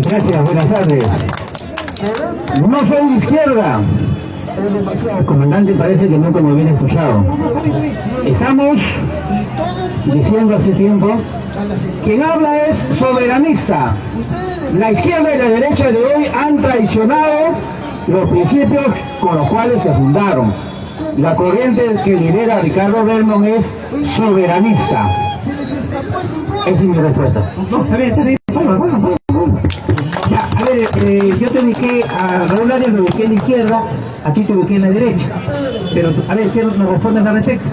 Gracias, buenas tardes. No soy de izquierda. El comandante parece que nunca me hubiera escuchado. Estamos diciendo hace tiempo, quien habla es soberanista. La izquierda y la derecha de hoy han traicionado los principios con los cuales se fundaron. La corriente que lidera Ricardo Belmont es soberanista. Esa es mi respuesta. No, está bien. Ya, a ver, yo te ubiqué a Raúl Arias, lo ubiqué en la izquierda, a ti te ubiqué en la derecha. Pero, a ver, ¿qué nos responden al respecto?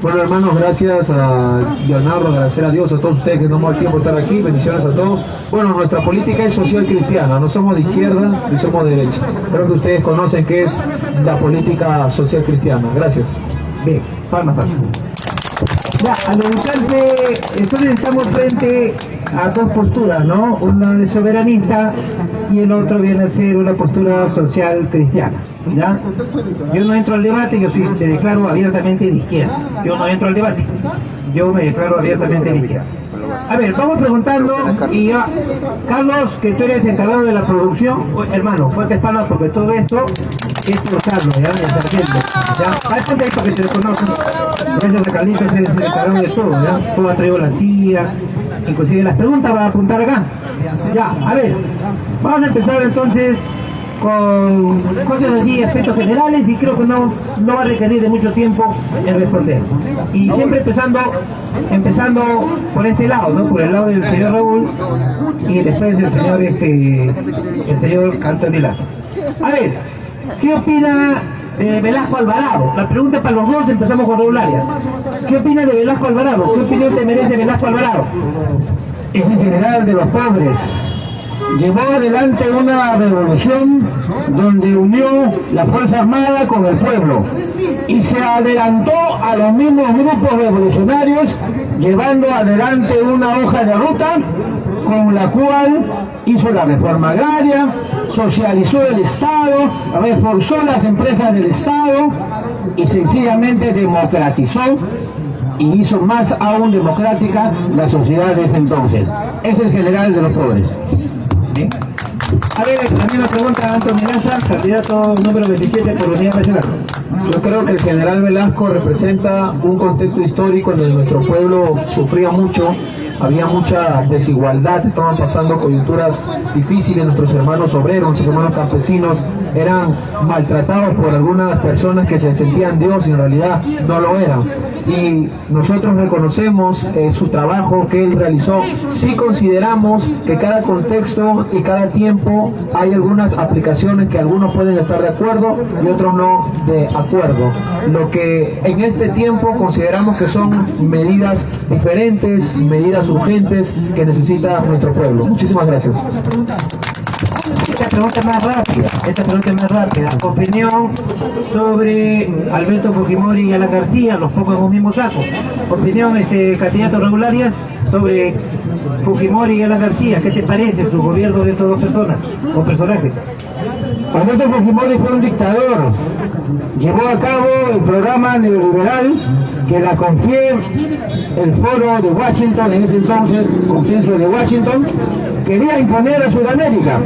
Bueno, hermanos, gracias a Leonardo, agradecer a Dios, a todos ustedes que no hemos tiempo de estar aquí, bendiciones a todos. Bueno, nuestra política es social cristiana, no somos de izquierda ni somos de derecha. Creo que ustedes conocen qué es la política social cristiana. Gracias. Bien, palmas. Ya, al ubicarse, entonces estamos frente a dos posturas, ¿no? Una de soberanista y el otro viene a ser una postura social cristiana, ¿ya? Yo no entro al debate, yo sí te declaro abiertamente de izquierda. Yo no entro al debate, yo me declaro abiertamente de izquierda. A ver, vamos preguntando y ya, Carlos, que tú eres encargado de la producción, hermano, fuerte espalda porque todo esto es por Carlos, ¿ya? El sargento, ¿ya? Hay contexto que se reconoce, gracias a Carlitos es el encargado de todo, ¿ya? Todo ha traído la silla, inclusive las preguntas van a apuntar acá. Ya, a ver, vamos a empezar entonces con cosas así, aspectos generales, y creo que no va a requerir de mucho tiempo en responder. Y siempre empezando por este lado, ¿no? Por el lado del señor Raúl y después el señor Antonila. A ver, ¿qué opina de Velasco Alvarado? La pregunta es para los dos, empezamos con Raúl Arias. ¿Qué opina de Velasco Alvarado? ¿Qué opinión te merece Velasco Alvarado? Es el general de los pobres. Llevó adelante una revolución donde unió la Fuerza Armada con el pueblo y se adelantó a los mismos grupos revolucionarios, llevando adelante una hoja de ruta con la cual hizo la reforma agraria, socializó el Estado, reforzó las empresas del Estado y sencillamente democratizó y hizo más aún democrática la sociedad de ese entonces. Es el general de los pobres. ¿Sí? A ver, la misma pregunta a Antonio Laza, candidato número 27 por Unidad Nacional. Yo creo que el general Velasco representa un contexto histórico en el que nuestro pueblo sufría mucho, había mucha desigualdad, estaban pasando coyunturas difíciles, nuestros hermanos obreros, nuestros hermanos campesinos eran maltratados por algunas personas que se sentían Dios y en realidad no lo eran. Y nosotros reconocemos su trabajo que él realizó. Sí consideramos que cada contexto y cada tiempo hay algunas aplicaciones que algunos pueden estar de acuerdo y otros no de acuerdo. Lo que en este tiempo consideramos que son medidas diferentes, medidas urgentes que necesita nuestro pueblo. Muchísimas gracias. Esta pregunta es más rápida. Opinión sobre Alberto Fujimori y Alan García, los pocos en un mismo saco. Opinión, candidato Raúl Arias, sobre Fujimori y Alan García. ¿Qué te parece su gobierno de estas dos personas o personajes? Alberto Fujimori fue un dictador. Llevó a cabo el programa neoliberal que la confié el foro de Washington, en ese entonces, consenso de Washington, quería imponer a Sudamérica.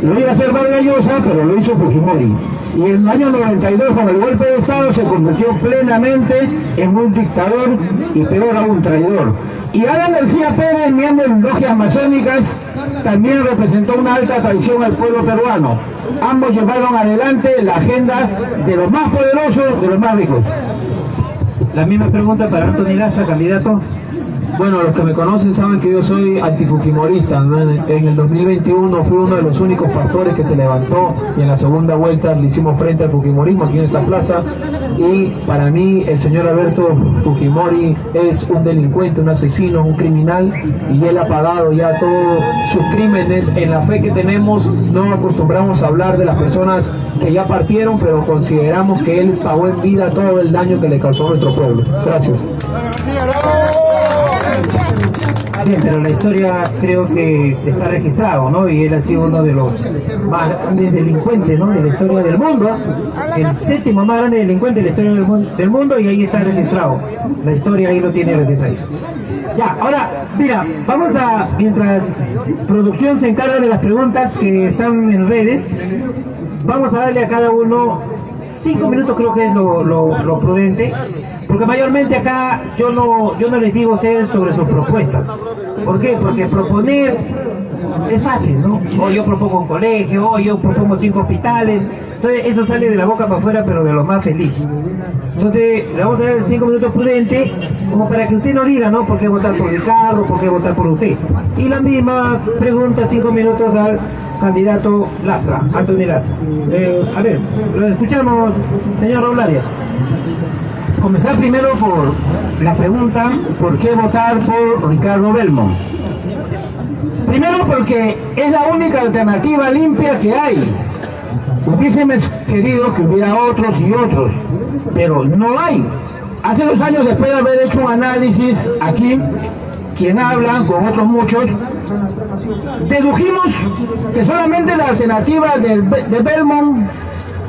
Lo iba a hacer Vargas Llosa, pero lo hizo Fujimori. Y en el año 92, con el golpe de Estado, se convirtió plenamente en un dictador y peor aún, traidor. Y Alan García Pérez, miembro de logias masónicas, también representó una alta traición al pueblo peruano. Ambos llevaron adelante la agenda de los más poderosos, de los más ricos. La misma pregunta para Antonio Laza, candidato. Bueno, los que me conocen saben que yo soy antifujimorista, ¿no? En el 2021 fui uno de los únicos pastores que se levantó y en la segunda vuelta le hicimos frente al fujimorismo aquí en esta plaza. Y para mí el señor Alberto Fujimori es un delincuente, un asesino, un criminal, y él ha pagado ya todos sus crímenes. En la fe que tenemos no acostumbramos a hablar de las personas que ya partieron, pero consideramos que él pagó en vida todo el daño que le causó a nuestro pueblo. Gracias. Bien, pero la historia creo que está registrado, ¿no? Y él ha sido uno de los más grandes delincuentes, ¿no? De la historia del mundo, el séptimo más grande delincuente de la historia del mundo, y ahí está registrado. La historia ahí lo tiene registrado. Ya, ahora, mira, vamos a, mientras producción se encarga de las preguntas que están en redes, vamos a darle a cada uno 5 minutos, creo que es lo prudente, porque mayormente acá yo no les digo a ustedes sobre sus propuestas. ¿Por qué? Porque proponer es fácil, ¿no? O yo propongo un colegio, o yo propongo 5 hospitales. Entonces eso sale de la boca para afuera, pero de lo más feliz. Entonces le vamos a dar 5 minutos prudentes, como para que usted no diga, ¿no? ¿Por qué votar por Ricardo? ¿Por qué votar por usted? Y la misma pregunta, 5 minutos al candidato Lastra, Antonio Lastra. A ver, lo escuchamos, señor Raúl Arias. Comenzar primero por la pregunta, ¿por qué votar por Ricardo Belmont? Primero porque es la única alternativa limpia que hay. Hubiésemos querido que hubiera otros y otros, pero no hay. Hace 2 años, después de haber hecho un análisis aquí, quien habla con otros muchos, dedujimos que solamente la alternativa de Belmont,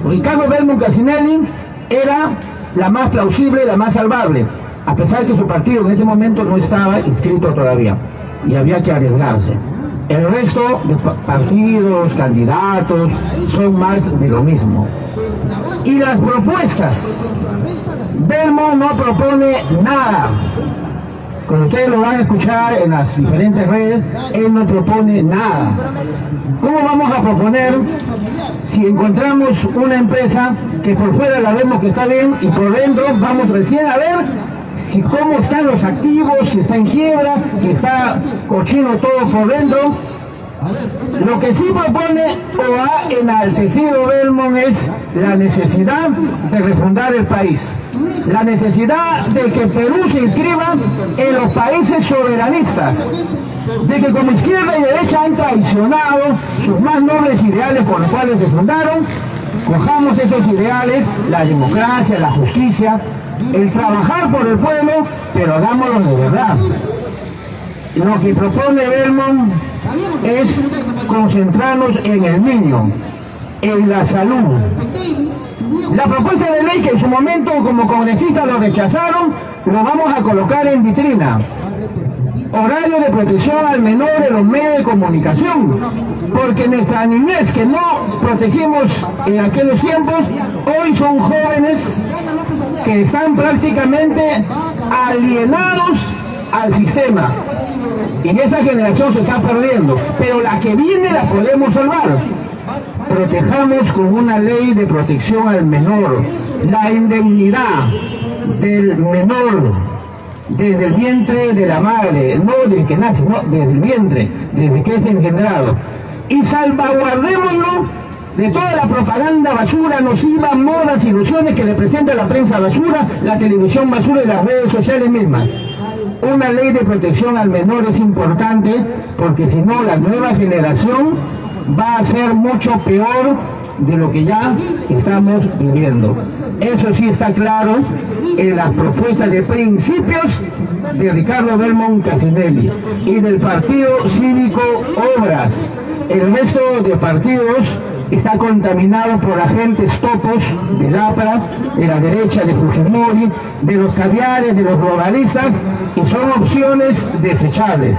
Ricardo Belmont Cassinelli, era la más plausible, la más salvable, a pesar que su partido en ese momento no estaba inscrito todavía y había que arriesgarse. El resto de partidos, candidatos, son más de lo mismo. Y las propuestas, Belmont no propone nada. Como ustedes lo van a escuchar en las diferentes redes, él no propone nada. ¿Cómo vamos a proponer si encontramos una empresa que por fuera la vemos que está bien y por dentro vamos recién a ver si cómo están los activos, si está en quiebra, si está cochino todo por dentro? Lo que sí propone o ha enaltecido Belmont es la necesidad de refundar el país, la necesidad de que Perú se inscriba en los países soberanistas, de que como izquierda y derecha han traicionado sus más nobles ideales por los cuales se fundaron. Cojamos esos ideales, la democracia, la justicia, el trabajar por el pueblo, pero hagámoslo de verdad. Lo que propone Belmont es concentrarnos en el niño, en la salud. La propuesta de ley que en su momento como congresistas lo rechazaron, lo vamos a colocar en vitrina. Horario de protección al menor en los medios de comunicación, porque nuestra niñez que no protegimos en aquellos tiempos, hoy son jóvenes que están prácticamente alienados al sistema. Y esta generación se está perdiendo, pero la que viene la podemos salvar. Protejamos con una ley de protección al menor, la indemnidad del menor desde el vientre de la madre, no desde que nace, no, desde el vientre, desde que es engendrado. Y salvaguardémoslo de toda la propaganda basura, nociva, modas, ilusiones que representa la prensa basura, la televisión basura y las redes sociales mismas. Una ley de protección al menor es importante porque si no la nueva generación va a ser mucho peor de lo que ya estamos viviendo. Eso sí está claro en las propuestas de principios de Ricardo Belmont Cassinelli y del Partido Cívico Obras. El resto de partidos está contaminado por agentes topos del APRA, de la derecha de Fujimori, de los caviares, de los globalistas, y son opciones desechables.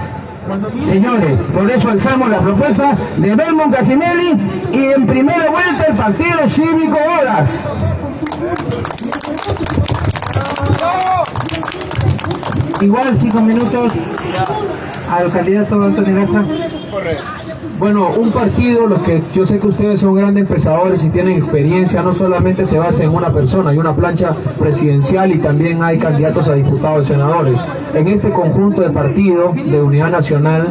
Señores, por eso alzamos la propuesta de Belmont Cassinelli y en primera vuelta el Partido Cívico Obras. Igual 5 minutos al candidato Antonio Lastra. Bueno, un partido, los que yo sé que ustedes son grandes pensadores y tienen experiencia, no solamente se basa en una persona, hay una plancha presidencial y también hay candidatos a diputados y senadores. En este conjunto de partido de unidad nacional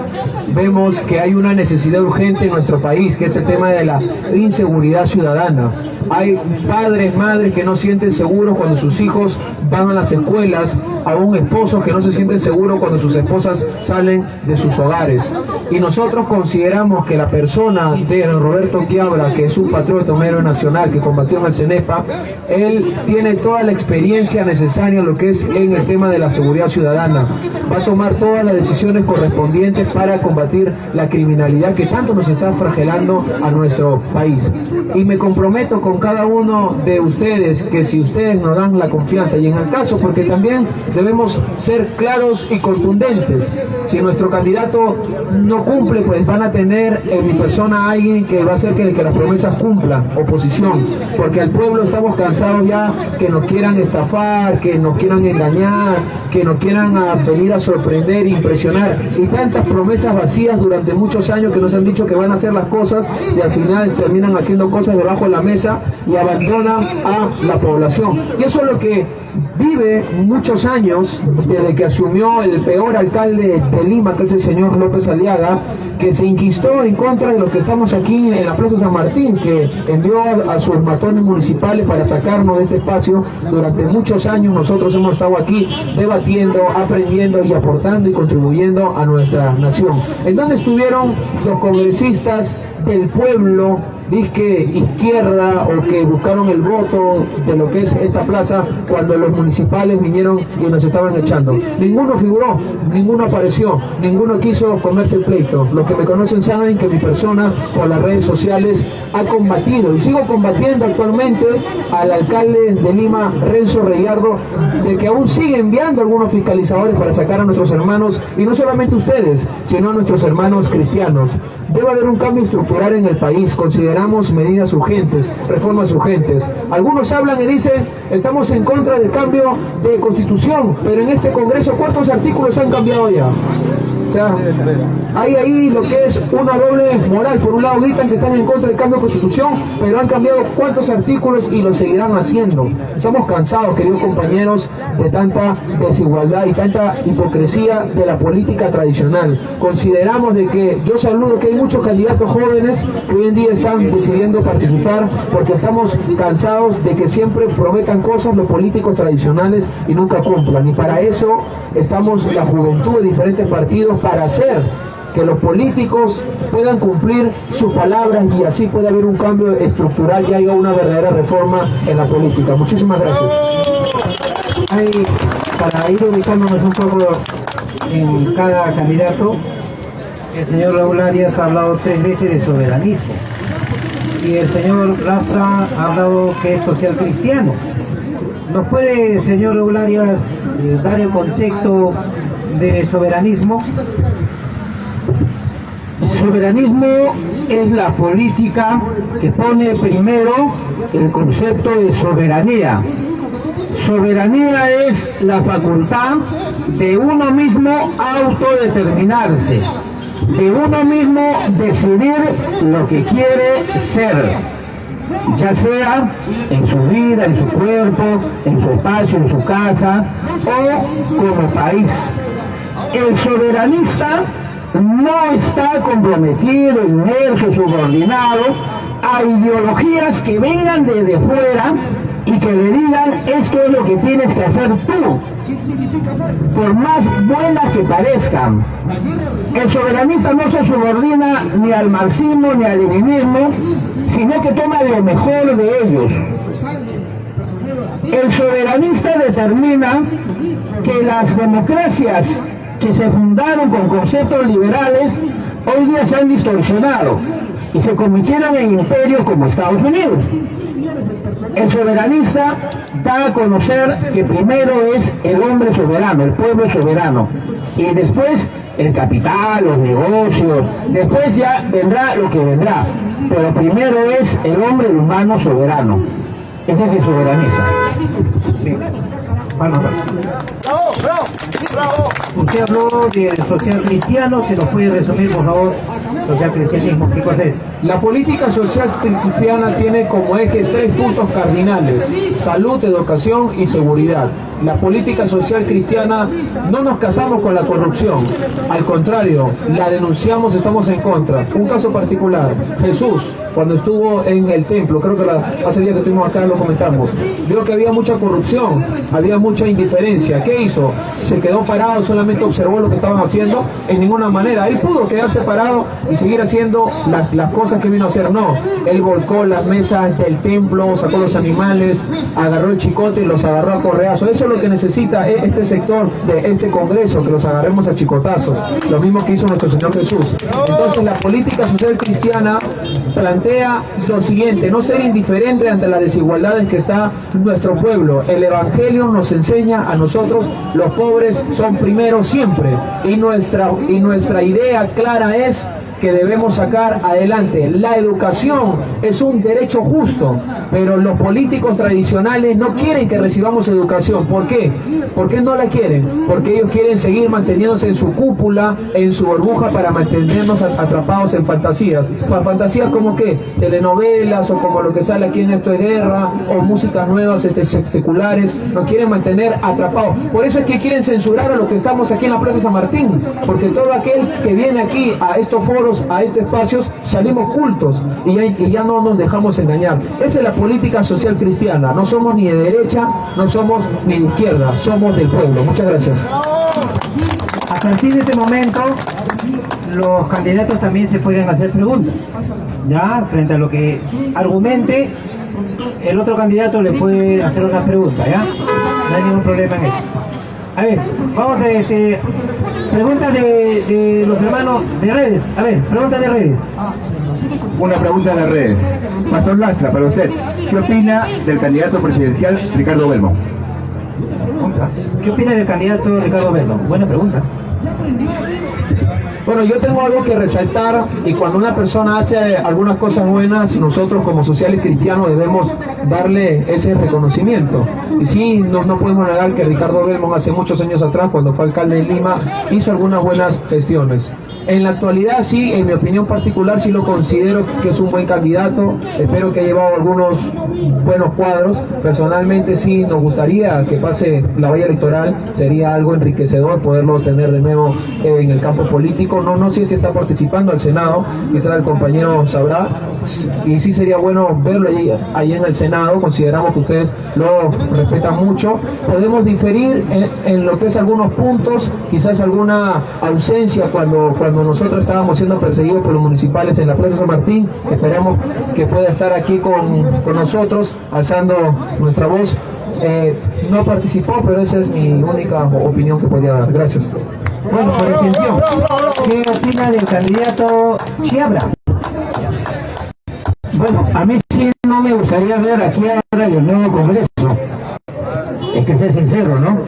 vemos que hay una necesidad urgente en nuestro país, que es el tema de la inseguridad ciudadana. Hay padres, madres que no sienten seguros cuando sus hijos van a las escuelas, aún esposos que no se sienten seguros cuando sus esposas salen de sus hogares. Y nosotros consideramos que la persona de Roberto Quiabra, que es un patriota, un héroe nacional que combatió en el CENEPA, él tiene toda la experiencia necesaria en lo que es en el tema de la seguridad ciudadana. Ciudadana va a tomar todas las decisiones correspondientes para combatir la criminalidad que tanto nos está flagelando a nuestro país. Y me comprometo con cada uno de ustedes que si ustedes nos dan la confianza, y en el caso, porque también debemos ser claros y contundentes, si nuestro candidato no cumple, pues van a tener en mi persona a alguien que va a hacer que las promesas cumplan, oposición, porque al pueblo estamos cansados ya que nos quieran estafar, que nos quieran engañar, que nos quieran venir a sorprender, impresionar, y tantas promesas vacías durante muchos años que nos han dicho que van a hacer las cosas y al final terminan haciendo cosas debajo de la mesa y abandonan a la población. Y eso es lo que vive muchos años desde que asumió el peor alcalde de Lima, que es el señor López Aliaga, que se inquistó en contra de los que estamos aquí en la Plaza San Martín, que envió a sus matones municipales para sacarnos de este espacio. Durante muchos años nosotros hemos estado aquí debatiendo, aprendiendo y aportando y contribuyendo a nuestra nación. ¿En dónde estuvieron los congresistas del pueblo, disque izquierda, o que buscaron el voto de lo que es esta plaza cuando los municipales vinieron y nos estaban echando? Ninguno figuró, ninguno apareció, ninguno quiso comerse el pleito. Los que me conocen saben que mi persona por las redes sociales ha combatido y sigo combatiendo actualmente al alcalde de Lima, Renzo Reyardo, de que aún sigue enviando algunos fiscalizadores para sacar a nuestros hermanos, y no solamente ustedes, sino a nuestros hermanos cristianos. Debe haber un cambio estructural en el país. Consideramos medidas urgentes, reformas urgentes. Algunos hablan y dicen, estamos en contra del cambio de constitución, pero en este Congreso, ¿cuántos artículos han cambiado ya? O sea, hay ahí lo que es una doble moral. Por un lado gritan que están en contra del cambio de constitución, pero han cambiado cuántos artículos y lo seguirán haciendo. Somos cansados, queridos compañeros, de tanta desigualdad y tanta hipocresía de la política tradicional. Consideramos de que, yo saludo que hay muchos candidatos jóvenes que hoy en día están decidiendo participar, porque estamos cansados de que siempre prometan cosas los políticos tradicionales y nunca cumplan. Y para eso estamos la juventud de diferentes partidos, para hacer que los políticos puedan cumplir sus palabras y así pueda haber un cambio estructural y haya una verdadera reforma en la política. Muchísimas gracias. Para ir ubicándonos un poco en cada candidato, el señor Raúl Arias ha hablado 3 veces de soberanismo y el señor Rafa ha hablado que es social cristiano. ¿Nos puede, señor Raúl Arias, dar el concepto de soberanismo? Soberanismo es la política que pone primero el concepto de soberanía. Soberanía es la facultad de uno mismo autodeterminarse, de uno mismo decidir lo que quiere ser, ya sea en su vida, en su cuerpo, en su espacio, en su casa o como país. El soberanista no está comprometido, inmerso, subordinado a ideologías que vengan desde fuera y que le digan esto es lo que tienes que hacer tú, por más buenas que parezcan. El soberanista no se subordina ni al marxismo ni al leninismo, sino que toma lo mejor de ellos. El soberanista determina que las democracias que se fundaron con conceptos liberales hoy día se han distorsionado y se convirtieron en imperios como Estados Unidos. El soberanista da a conocer que primero es el hombre soberano, el pueblo soberano, y después el capital, los negocios, después ya vendrá lo que vendrá, pero primero es el hombre humano soberano. Ese es el soberanista. Bien. Vamos. Usted habló del social cristiano, ¿se nos puede resumir, por favor, social cristianismo? ¿Qué cosa es? La política social cristiana tiene como eje 3 puntos cardinales: salud, educación y seguridad. La política social cristiana no nos casamos con la corrupción, al contrario, la denunciamos, estamos en contra. Un caso particular, Jesús, cuando estuvo en el templo, creo que hace días que estuvimos acá lo comentamos, vio que había mucha corrupción, había mucha indiferencia. ¿Qué hizo? Se quedó parado, solamente observó lo que estaban haciendo. En ninguna manera, él pudo quedarse parado y seguir haciendo las cosas cosas que vino a hacer, no. Él volcó las mesas del templo, sacó los animales, agarró el chicote y los agarró a correazo. Eso es lo que necesita este sector de este Congreso, que los agarremos a chicotazos. Lo mismo que hizo nuestro Señor Jesús. Entonces la política social cristiana plantea lo siguiente: no ser indiferente ante las desigualdades que está nuestro pueblo. El Evangelio nos enseña a nosotros, los pobres son primero siempre, y nuestra idea clara es que debemos sacar adelante. La educación es un derecho justo, pero los políticos tradicionales no quieren que recibamos educación. ¿Por qué? ¿Por qué no la quieren? Porque ellos quieren seguir manteniéndose en su cúpula, en su burbuja, para mantenernos atrapados en fantasías. ¿Fantasías como qué? Telenovelas, o como lo que sale aquí en Esto es Guerra, o músicas nuevas seculares. Nos quieren mantener atrapados. Por eso es que quieren censurar a los que estamos aquí en la Plaza San Martín, porque todo aquel que viene aquí a estos foros, a estos espacios, salimos cultos y ya no nos dejamos engañar. Esa es la política social cristiana. No somos ni de derecha, no somos ni de izquierda, somos del pueblo. Muchas gracias. A partir de este momento, los candidatos también se pueden hacer preguntas, ya, frente a lo que argumente. El otro candidato le puede hacer una pregunta, ya, no hay ningún problema en eso. A ver, vamos a preguntas de los hermanos de redes. A ver, preguntas de redes. Una pregunta de redes. Pastor Lastra, para usted, ¿qué opina del candidato presidencial Ricardo Belmo? ¿Qué opina del candidato Ricardo Belmo? Buena pregunta. Bueno, yo tengo algo que resaltar, y cuando una persona hace algunas cosas buenas, nosotros como sociales cristianos debemos darle ese reconocimiento. Y sí, no podemos negar que Ricardo Belmo hace muchos años atrás, cuando fue alcalde de Lima, hizo algunas buenas gestiones. En la actualidad sí, en mi opinión particular, sí lo considero que es un buen candidato. Espero que haya llevado algunos buenos cuadros. Personalmente sí nos gustaría que pase la valla electoral, sería algo enriquecedor poderlo tener de nuevo en el campo político. No sé si está participando al Senado, quizá el compañero sabrá, y sí sería bueno verlo ahí en el Senado. Consideramos que ustedes lo respetan mucho. Podemos diferir en lo que es algunos puntos, quizás alguna ausencia cuando nosotros estábamos siendo perseguidos por los municipales en la Plaza San Martín. Esperamos que pueda estar aquí con nosotros, alzando nuestra voz. No participó, pero esa es mi única opinión que podía dar. Gracias. Bueno, por extensión, ¿qué opina del candidato Chiabra? Bueno, a mí sí no me gustaría ver aquí ahora el nuevo Congreso. Es que ser sincero, ¿no?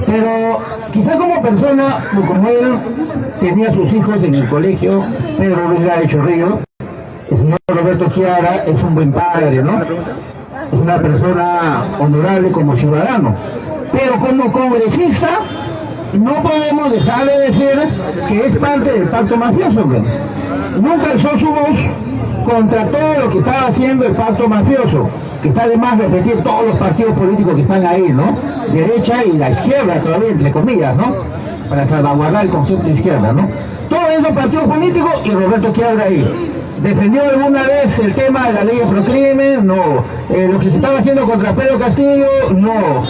Pero quizá como persona, como él tenía sus hijos en el colegio, Pedro Luis de Chorrillo, el señor Roberto Chiara es un buen padre, ¿no? Es una persona honorable como ciudadano. Pero como congresista, no podemos dejar de decir que es parte del pacto mafioso, ¿no? Nunca alzó su voz contra todo lo que estaba haciendo el pacto mafioso, que está de más repetir todos los partidos políticos que están ahí, ¿no? Derecha y la izquierda todavía, entre comillas, ¿no? Para salvaguardar el concepto de izquierda, ¿no? Todos esos partidos políticos y Roberto Chiabra ahí. ¿Defendió alguna vez el tema de la ley de procrimen? No. Lo que se estaba haciendo contra Pedro Castillo, no.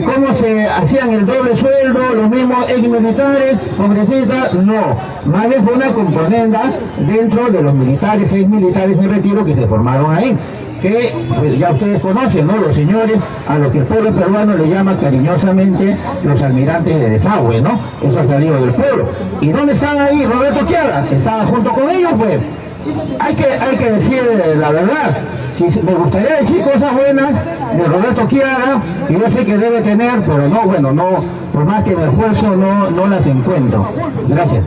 ¿Cómo se hacían el doble sueldo los mismos exmilitares, congresistas? No. Más bien fue una componenda dentro de los militares, exmilitares en retiro que se formaron ahí. Que pues, ya ustedes conocen, ¿no? Los señores a los que el pueblo peruano le llama cariñosamente los almirantes de desagüe, ¿no? Eso ha salido del pueblo. ¿Y dónde están ahí Roberto Chiabra? Estaba junto con ellos, pues. Hay que decir la verdad. Si me gustaría decir cosas buenas de Roberto Chiabra, y yo sé que debe tener, pero no, bueno, no, por más que me esfuerzo, no las encuentro. Gracias.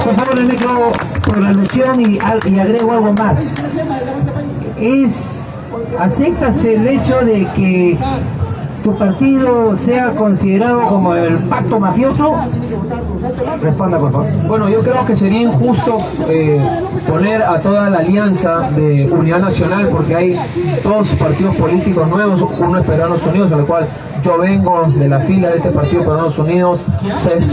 Por favor, el micro por la alusión y agrego algo más. ¿Aceptas el hecho de que tu partido sea considerado como el pacto mafioso? Responda, por favor. Bueno, yo creo que sería injusto poner a toda la alianza de Unidad Nacional, porque hay dos partidos políticos nuevos, uno es Peruanos Unidos, a lo cual yo vengo de la fila de este partido Peruanos Unidos,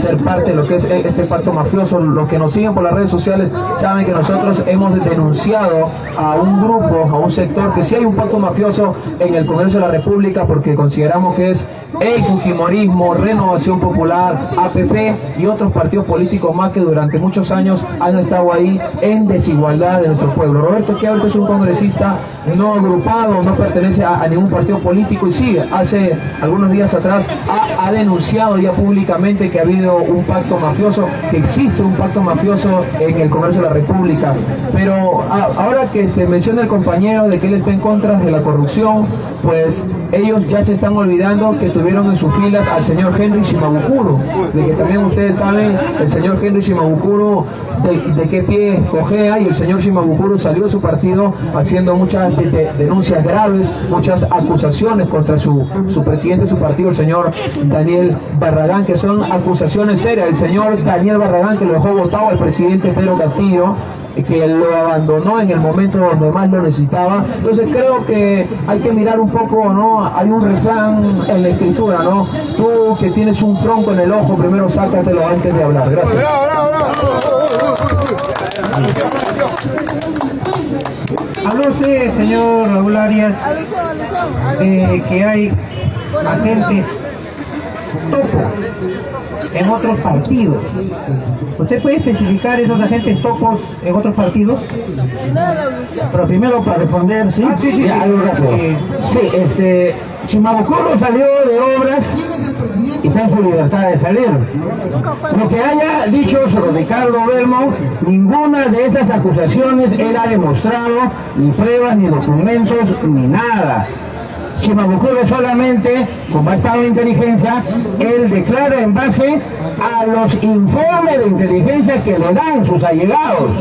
ser parte de lo que es este pacto mafioso. Los que nos siguen por las redes sociales saben que nosotros hemos denunciado a un grupo, a un sector, que sí hay un pacto mafioso en el Congreso de la República, porque consideramos que es el fujimorismo, Renovación Popular, APP y otros partidos políticos más que durante muchos años han estado ahí en desigualdad de nuestro pueblo. Roberto Quiabra es un congresista no agrupado, no pertenece a ningún partido político y sí, hace algunos días atrás ha denunciado ya públicamente que ha habido un pacto mafioso, que existe un pacto mafioso en el Congreso de la República. Pero ahora que menciona el compañero de que él está en contra de la corrupción, pues ellos ya se están olvidando que tuvieron en sus filas al señor Henry Shimabukuro, de que también ustedes saben el señor Henry Shimabukuro de qué pie cojea, y el señor Shimabukuro salió de su partido haciendo muchas denuncias graves, muchas acusaciones contra su presidente de su partido, el señor Daniel Barragán, que son acusaciones serias. El señor Daniel Barragán, que lo dejó votado al presidente Pedro Castillo, que lo abandonó en el momento donde más lo necesitaba. Entonces creo que hay que mirar un poco, ¿no? Hay un refrán en la escritura, ¿no? Tú que tienes un tronco en el ojo, primero sácatelo antes de hablar. Gracias. Habló usted, señor Raúl Arias, que hay agentes topo en otros partidos. ¿Usted puede especificar esos agentes topos en otros partidos? Pero primero para responder, ¿sí? Sí. Ya, algo rápido. Sí, Shimabukuro salió de obras y está en su libertad de salir. Lo que haya dicho sobre Ricardo Belmo, ninguna de esas acusaciones era demostrado, ni pruebas, ni documentos, ni nada. Shimabukuro solamente, como ha estado en inteligencia, él declara en base a los informes de inteligencia que le dan sus allegados.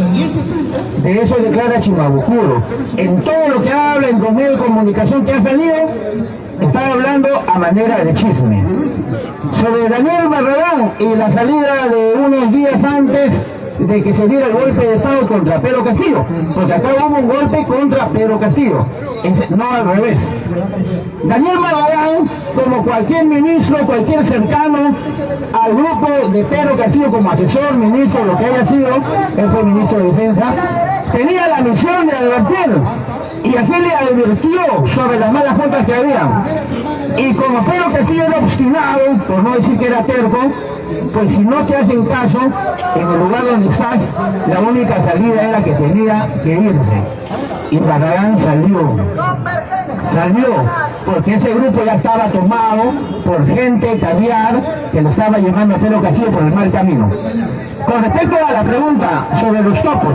De eso declara Shimabukuro. En todo lo que habla, en los medios de comunicación que ha salido, está hablando a manera de chisme. Sobre Daniel Barragán y la salida de unos días antes de que se diera el golpe de Estado contra Pedro Castillo, pues acá hubo un golpe contra Pedro Castillo, no al revés. Daniel Barragán, como cualquier ministro, cualquier cercano al grupo de Pedro Castillo como asesor, ministro, lo que haya sido, él fue ministro de Defensa, tenía la misión de advertir, y así le advirtió sobre las malas juntas que había. Y como Pedro Castillo era obstinado, por no decir que era terco, pues si no te hacen caso, en el lugar donde estás, la única salida era que tenía que irse. Y Barragán salió, porque ese grupo ya estaba tomado por gente caviar que lo estaba llevando a Pedro Castillo por el mal camino. Con respecto a la pregunta sobre los topos,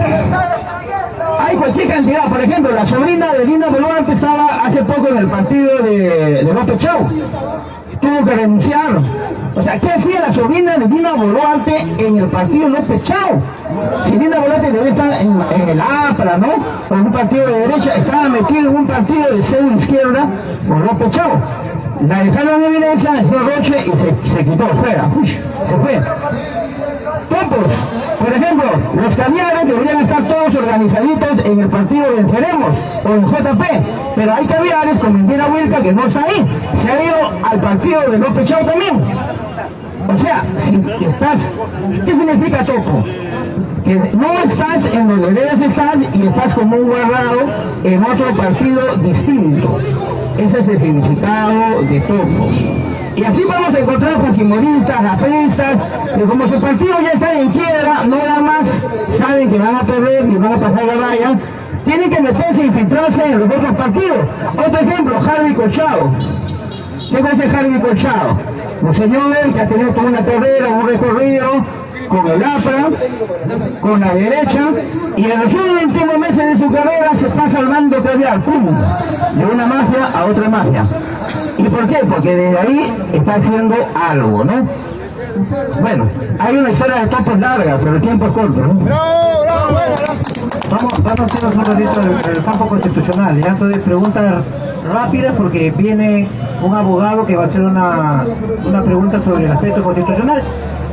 hay cualquier cantidad. Por ejemplo, la sobrina de Dina Boluarte estaba hace poco en el partido de López Chau, tuvo que renunciar. O sea, ¿qué hacía la sobrina de Dina Boluarte en el partido López Chau? Si Dina Boluarte debe estar en el APRA, ¿no? O en un partido de derecha, estaba metido en un partido de centro izquierda con López Chau. La dejaron en evidencia, el señor Roche, y se quitó fuera. Se fue. Topos, por ejemplo, los caviares deberían estar todos organizaditos en el partido Venceremos o en JP, pero hay caviares como Indira Huilca que no está ahí, se ha ido al partido de López Chau también. O sea, si estás, ¿qué significa topo? Que no estás en donde debes estar y estás como un guardado en otro partido distinto. Ese es el significado de topo. Y así vamos a encontrar fujimoristas, apristas, que como su partido ya está en quiebra, no nada más saben que van a perder y van a pasar la raya, tienen que meterse e infiltrarse en los otros partidos. Otro ejemplo, Harvey Colchado. ¿Qué va a hacer Harvey Colchado? Un señor que ha tenido toda una carrera, un recorrido con el APRA, con la derecha, y en los últimos meses de su carrera se pasa al mando caviar, ¡pum!, de una mafia a otra mafia. ¿Y por qué? Porque desde ahí está haciendo algo, ¿no? Bueno, hay una historia de topos larga, pero el tiempo es corto, ¿no? Vamos a hacer un ratito el campo constitucional. Ya entonces preguntas rápidas porque viene un abogado que va a hacer una pregunta sobre el aspecto constitucional.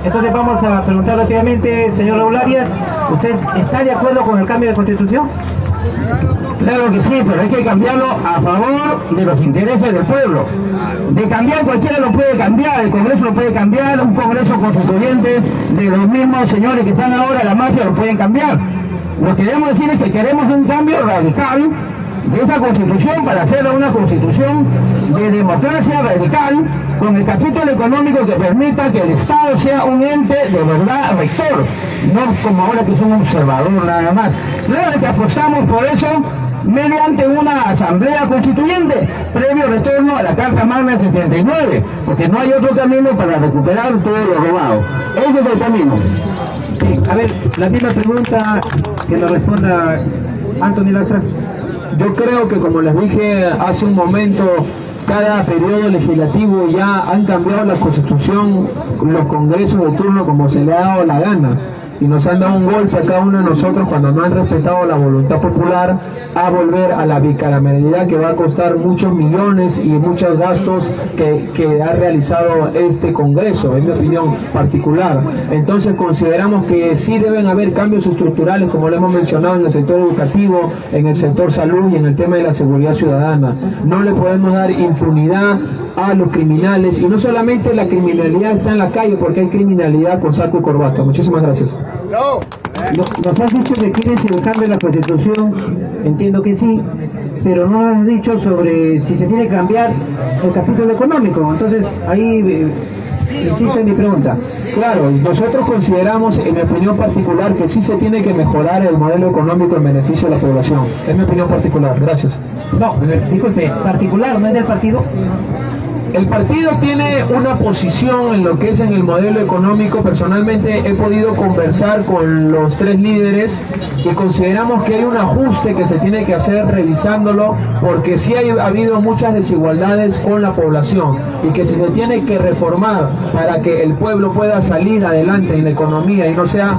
Entonces vamos a preguntar rápidamente, señor Raúl Arias, ¿usted está de acuerdo con el cambio de constitución? Claro que sí, pero hay que cambiarlo a favor de los intereses del pueblo. De cambiar, cualquiera lo puede cambiar, el Congreso lo puede cambiar, un Congreso constituyente de los mismos señores que están ahora, la mafia, lo pueden cambiar. Lo que debemos decir es que queremos un cambio radical de esta constitución para hacerla una constitución de democracia radical, con el capítulo económico que permita que el Estado sea un ente de verdad rector, no como ahora que es un observador nada más. Claro que apostamos por eso mediante una asamblea constituyente, previo retorno a la Carta Magna del 79, porque no hay otro camino para recuperar todo lo robado. Ese es el camino. Sí, a ver, la misma pregunta que nos responda Anthony Lastra. Yo creo que, como les dije hace un momento, cada periodo legislativo ya han cambiado la constitución, los congresos de turno como se le ha dado la gana, y nos han dado un golpe a cada uno de nosotros cuando no han respetado la voluntad popular a volver a la bicameralidad, que va a costar muchos millones y muchos gastos que ha realizado este Congreso, en mi opinión particular. Entonces consideramos que sí deben haber cambios estructurales, como lo hemos mencionado, en el sector educativo, en el sector salud y en el tema de la seguridad ciudadana. No le podemos dar impunidad a los criminales, y no solamente la criminalidad está en la calle, porque hay criminalidad con saco y corbata. Muchísimas gracias. Nos has dicho que quieres el cambio de la Constitución, entiendo que sí, pero no nos has dicho sobre si se tiene que cambiar el capítulo económico. Entonces ahí insiste mi pregunta. Claro, nosotros consideramos, en mi opinión particular, que sí se tiene que mejorar el modelo económico en beneficio de la población. Es mi opinión particular. Gracias. No, disculpe, particular, ¿no es del partido? El partido tiene una posición en lo que es en el modelo económico. Personalmente he podido conversar con los tres líderes y consideramos que hay un ajuste que se tiene que hacer revisándolo, porque sí ha habido muchas desigualdades con la población, y que si se tiene que reformar para que el pueblo pueda salir adelante en la economía y no sea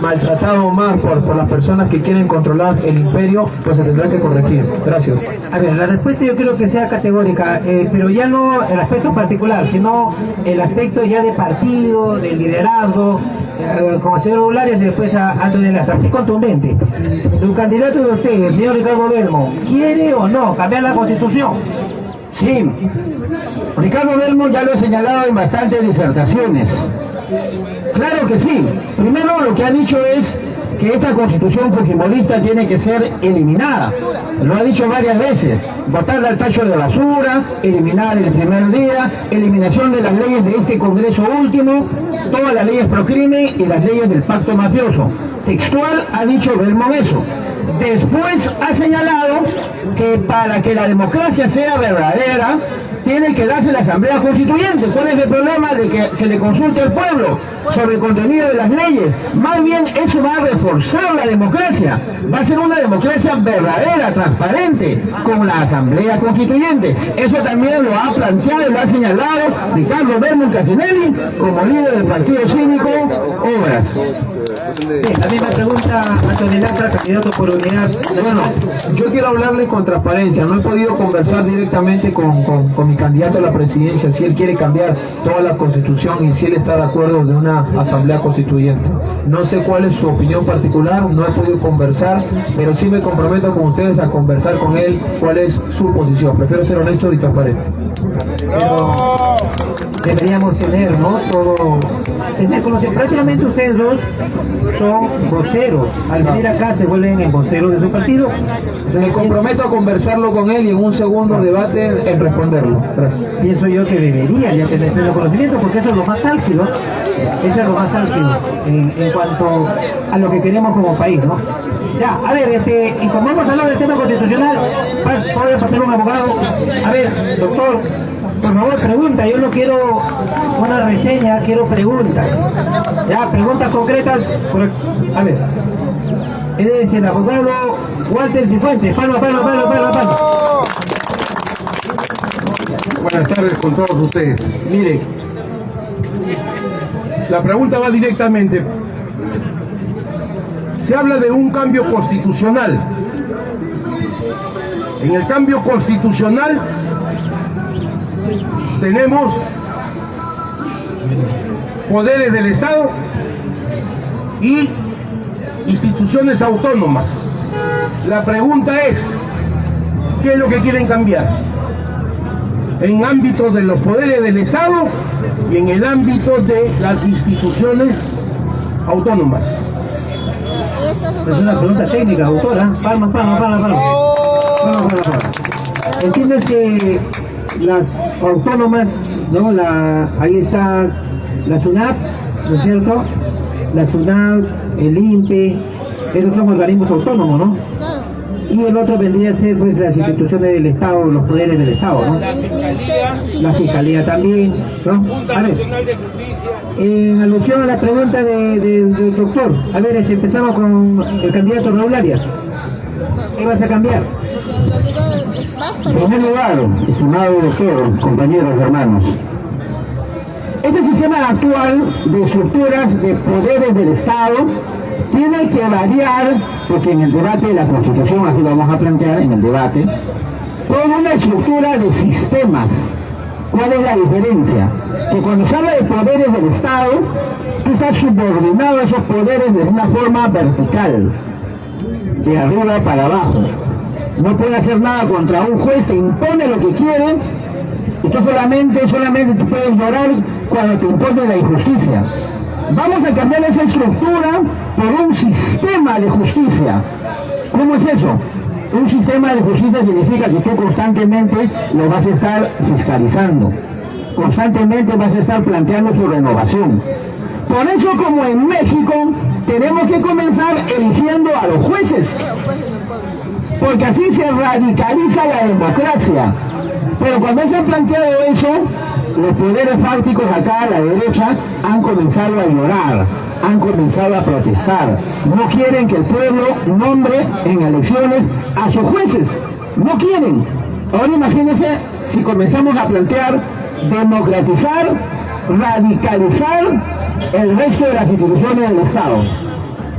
maltratado más por las personas que quieren controlar el imperio, pues se tendrá que corregir. Gracias. A ver, la respuesta yo quiero que sea categórica, pero ya no el aspecto particular, sino el aspecto ya de partido, de liderazgo, como el señor Bolares, después a Anthony Lastra, así contundente. El candidato de usted, el señor Ricardo Belmo, ¿quiere o no cambiar la Constitución? Sí, Ricardo Belmo ya lo he señalado en bastantes disertaciones. Claro que sí. Primero, lo que ha dicho es que esta constitución fujimorista tiene que ser eliminada. Lo ha dicho varias veces. Botarla al tacho de basura, eliminar el primer día, eliminación de las leyes de este Congreso último, todas las leyes pro crimen y las leyes del pacto mafioso. Textual ha dicho Belmo eso. Después ha señalado que para que la democracia sea verdadera, tiene que darse la Asamblea Constituyente. ¿Cuál es el problema de que se le consulte al pueblo sobre el contenido de las leyes? Más bien eso va a reforzar la democracia. Va a ser una democracia verdadera, transparente, con la Asamblea Constituyente. Eso también lo ha planteado y lo ha señalado Ricardo Belmo Casinelli como líder del Partido Cívico Obras. La misma pregunta a Anthony Lastra, candidato por unidad. Bueno, yo quiero hablarle con transparencia. No he podido conversar directamente con mi candidato a la presidencia, si él quiere cambiar toda la constitución y si él está de acuerdo de una asamblea constituyente. No sé cuál es su opinión particular, no he podido conversar, pero sí me comprometo con ustedes a conversar con él cuál es su posición. Prefiero ser honesto y transparente. Pero deberíamos tener, ¿no? Tener conocimiento. Prácticamente ustedes dos son voceros. Al venir acá se vuelven en voceros de su partido. Me comprometo a conversarlo con él y en un segundo debate en responderlo. Gracias. Pienso yo que debería ya tener pleno conocimiento, porque eso es lo más álgido. Eso es lo más álgido en cuanto a lo que queremos como país, ¿no? Ya, a ver, y como hemos hablado del tema constitucional, puede pasar un abogado. A ver, doctor, por favor, pregunta. Yo no quiero una reseña, quiero preguntas. Ya, preguntas concretas. A ver, es el abogado Walter Cifuentes. Palma. Buenas tardes con todos ustedes. Mire, la pregunta va directamente. Se habla de un cambio constitucional. En el cambio constitucional tenemos poderes del Estado y instituciones autónomas. La pregunta es, ¿qué es lo que quieren cambiar? En ámbitos de los poderes del Estado y en el ámbito de las instituciones autónomas. Es una pregunta técnica, doctora. Palma. Entiendes que las autónomas, ¿no? Ahí está la SUNAT, ¿no es cierto? La SUNAT, el INPE, esos son organismos autónomos, ¿no? Y el otro vendría a ser pues las instituciones del Estado, los poderes del Estado, ¿no? La Fiscalía también, ¿no? A ver, en alusión a la pregunta del doctor, a ver, empezamos con el candidato Raúl Arias. ¿Qué vas a cambiar? En primer lugar, estimado doctor, compañeros, hermanos, este sistema actual de estructuras de poderes del Estado tiene que variar, porque en el debate de la Constitución, así lo vamos a plantear en el debate, con una estructura de sistemas. ¿Cuál es la diferencia? Que cuando se habla de poderes del Estado, tú estás subordinado a esos poderes de una forma vertical, de arriba para abajo. No puede hacer nada contra un juez, te impone lo que quiere, y tú solamente tú puedes llorar cuando te impone la injusticia. Vamos a cambiar esa estructura por un sistema de justicia. ¿Cómo es eso? Un sistema de justicia significa que tú constantemente lo vas a estar fiscalizando, constantemente vas a estar planteando su renovación. Por eso, como en México, tenemos que comenzar eligiendo a los jueces, porque así se radicaliza la democracia. Pero cuando se ha planteado eso, los poderes fácticos acá a la derecha han comenzado a llorar, han comenzado a protestar. No quieren que el pueblo nombre en elecciones a sus jueces. No quieren. Ahora imagínense si comenzamos a plantear democratizar, radicalizar el resto de las instituciones del Estado.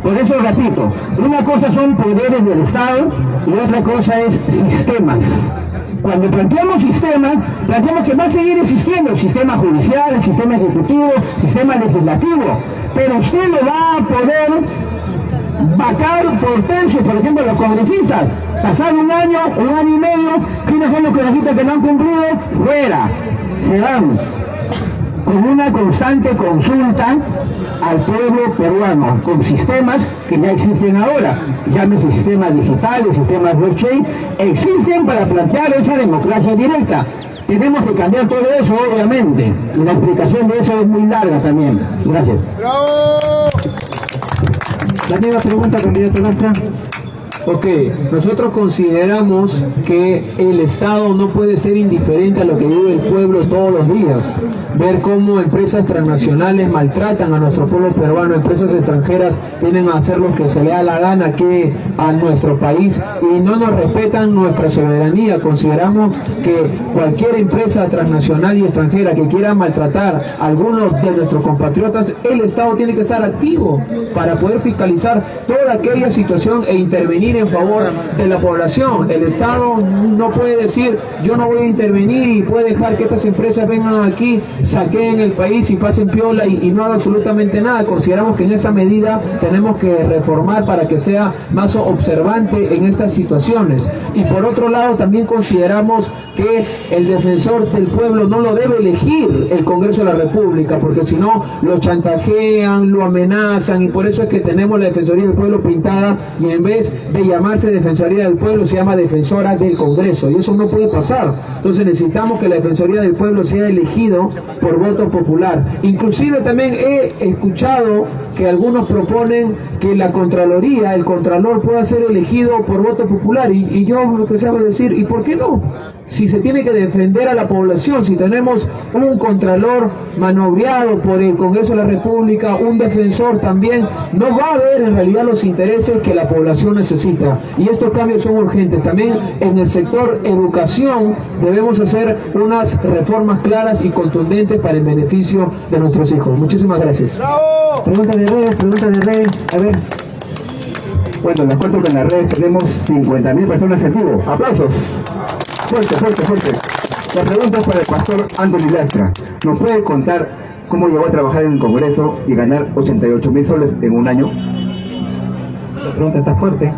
Por eso repito, una cosa son poderes del Estado y otra cosa es sistemas. Cuando planteamos sistemas, planteamos que va a seguir existiendo el sistema judicial, el sistema ejecutivo, el sistema legislativo, pero usted lo va a poder vacar por tercios. Por ejemplo, los congresistas, pasar un año y medio, ¿quiénes son los congresistas que no han cumplido? Fuera, se van, con una constante consulta al pueblo peruano, con sistemas que ya existen ahora, llámese sistemas digitales, sistemas blockchain, existen para plantear esa democracia directa. Tenemos que cambiar todo eso, obviamente, y la explicación de eso es muy larga también. Gracias. La nueva pregunta, candidato Lastra. Ok, nosotros consideramos que el Estado no puede ser indiferente a lo que vive el pueblo todos los días. Ver cómo empresas transnacionales maltratan a nuestro pueblo peruano, empresas extranjeras vienen a hacer lo que se le da la gana aquí a nuestro país y no nos respetan nuestra soberanía. Consideramos que cualquier empresa transnacional y extranjera que quiera maltratar a algunos de nuestros compatriotas, el Estado tiene que estar activo para poder fiscalizar toda aquella situación e intervenir en favor de la población. El Estado no puede decir yo no voy a intervenir y puede dejar que estas empresas vengan aquí, saqueen el país y pasen piola y no hagan absolutamente nada. Consideramos que en esa medida tenemos que reformar para que sea más observante en estas situaciones. Y por otro lado también consideramos que el defensor del pueblo no lo debe elegir el Congreso de la República, porque si no lo chantajean, lo amenazan, y por eso es que tenemos la Defensoría del Pueblo pintada y en vez de llamarse Defensoría del Pueblo se llama Defensora del Congreso, y eso no puede pasar. Entonces necesitamos que la Defensoría del Pueblo sea elegido por voto popular. Inclusive también he escuchado que algunos proponen que la Contraloría, el Contralor pueda ser elegido por voto popular, y yo lo que se va a decir, ¿y por qué no? Si se tiene que defender a la población, si tenemos un Contralor maniobrado por el Congreso de la República, un defensor también, no va a haber en realidad los intereses que la población necesita, y estos cambios son urgentes. También en el sector educación debemos hacer unas reformas claras y contundentes para el beneficio de nuestros hijos. Muchísimas gracias. Pregunta de redes, a ver. Bueno, les cuento que en las redes tenemos 50.000 personas en vivo. ¡Aplausos! Fuerte, fuerte, fuerte. La pregunta es para el pastor Anthony Lastra. ¿Nos puede contar cómo llegó a trabajar en el Congreso y ganar 88.000 soles en un año? La pregunta está fuerte.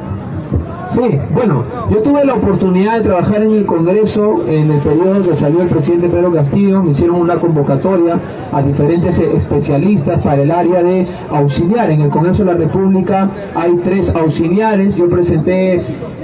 Sí, bueno, yo tuve la oportunidad de trabajar en el Congreso en el periodo que salió el presidente Pedro Castillo. Me hicieron una convocatoria a diferentes especialistas para el área de auxiliar. En el Congreso de la República hay 3 auxiliares. Yo presenté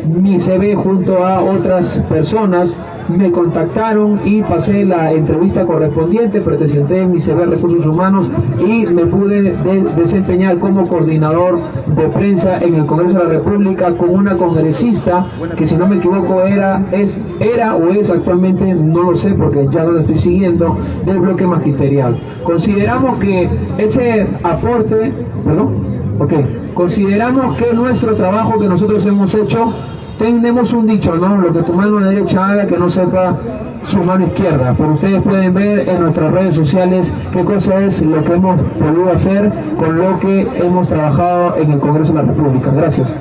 mi CV junto a otras personas. Me contactaron y pasé la entrevista correspondiente, presenté mi CV a Recursos Humanos y me pude desempeñar como coordinador de prensa en el Congreso de la República con una congresista que, si no me equivoco, era o es actualmente, no lo sé porque ya no lo estoy siguiendo, del bloque magisterial. Consideramos que ese aporte, consideramos que nuestro trabajo que nosotros hemos hecho, tenemos un dicho, ¿no? Lo que tu mano derecha haga, que no sepa su mano izquierda. Pero ustedes pueden ver en nuestras redes sociales qué cosa es lo que hemos podido hacer con lo que hemos trabajado en el Congreso de la República. Gracias.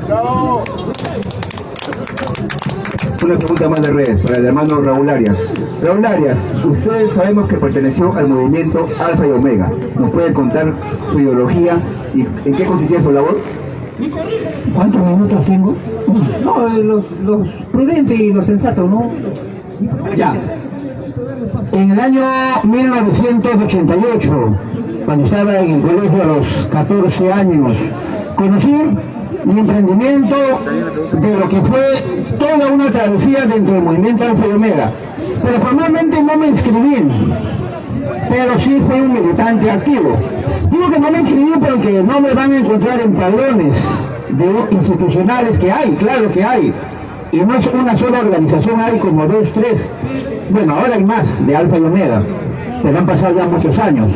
Una pregunta más de redes para el hermano Raúl Arias. Raúl Arias, ustedes sabemos que perteneció al movimiento Alfa y Omega. ¿Nos puede contar su ideología y en qué consistía su labor? ¿Cuántos minutos tengo? No, los prudentes y los sensatos, ¿no? Ya. En el año 1988, cuando estaba en el colegio a los 14 años, conocí mi emprendimiento de lo que fue toda una travesía dentro del movimiento Alfa y Omega. Pero formalmente no me inscribí, pero sí fui un militante activo. Digo que no me inscribí porque no me van a encontrar en padrones institucionales, que hay, claro que hay. Y no es una sola organización, hay como 2, 3. Bueno, ahora hay más de Alfa y Omega, pero han pasado ya muchos años.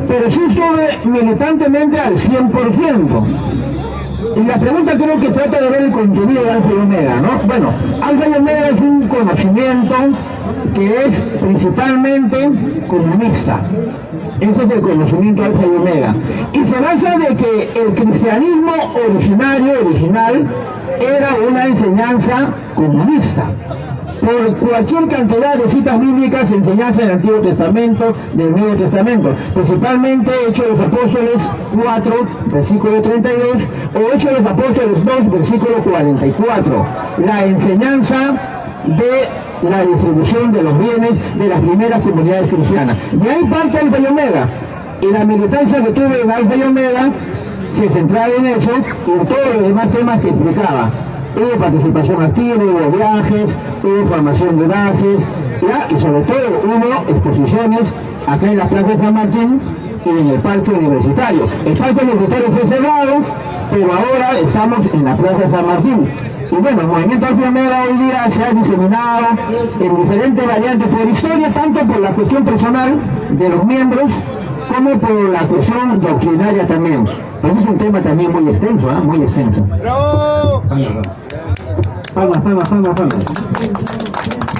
Pero sí estuve militantemente al 100%. Y la pregunta creo que trata de ver el contenido de Alfa y Omega, ¿no? Bueno, Alfa y Omega es un conocimiento que es principalmente comunista. Ese es el conocimiento Alfa y Omega. Y se basa de que el cristianismo original, era una enseñanza comunista. Por cualquier cantidad de citas bíblicas, enseñanza del Antiguo Testamento, del Nuevo Testamento, principalmente Hechos de los Apóstoles 4, versículo 32, o Hechos de los Apóstoles 2, versículo 44, la enseñanza de la distribución de los bienes de las primeras comunidades cristianas. De ahí parte Alfa y Omega, y la militancia que tuve en Alfa y Omega se centraba en eso y en todos los demás temas que explicaba. Hubo participación activa, hubo viajes, hubo formación de bases, y sobre todo hubo exposiciones acá en la Plaza de San Martín y en el Parque Universitario. El Parque Universitario fue cerrado, pero ahora estamos en la Plaza de San Martín. Y bueno, el movimiento Alfa y Omega hoy día se ha diseminado en diferentes variantes por historia, tanto por la cuestión personal de los miembros, como por la cuestión doctrinaria también. Ese es un tema también muy extenso, muy extenso. Palmas.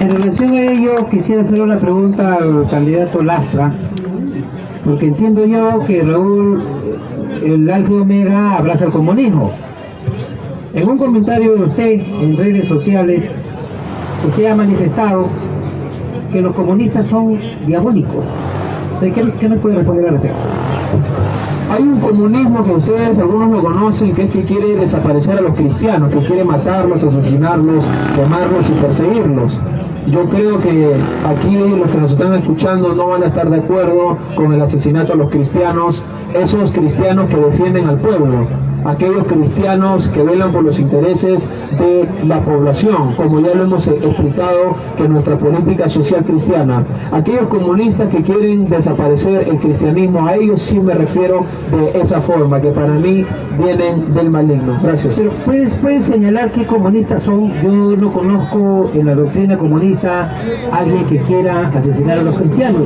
En relación a ello, quisiera hacer una pregunta al candidato Lastra, porque entiendo yo que Raúl, el Alfa y Omega, abraza el comunismo. En un comentario de usted en redes sociales, usted ha manifestado que los comunistas son diabólicos. ¿Qué me puede responder a la pregunta? Hay un comunismo que ustedes, algunos lo conocen, que es que quiere desaparecer a los cristianos, que quiere matarlos, asesinarlos, quemarlos y perseguirlos. Yo creo que aquí los que nos están escuchando no van a estar de acuerdo con el asesinato a los cristianos, esos cristianos que defienden al pueblo, aquellos cristianos que velan por los intereses de la población, como ya lo hemos explicado que nuestra política social cristiana. Aquellos comunistas que quieren desaparecer el cristianismo, a ellos sí me refiero de esa forma, que para mí vienen del maligno. Gracias. Pero ¿puedes señalar qué comunistas son? Yo no conozco en la doctrina comunista alguien que quiera asesinar a los cristianos.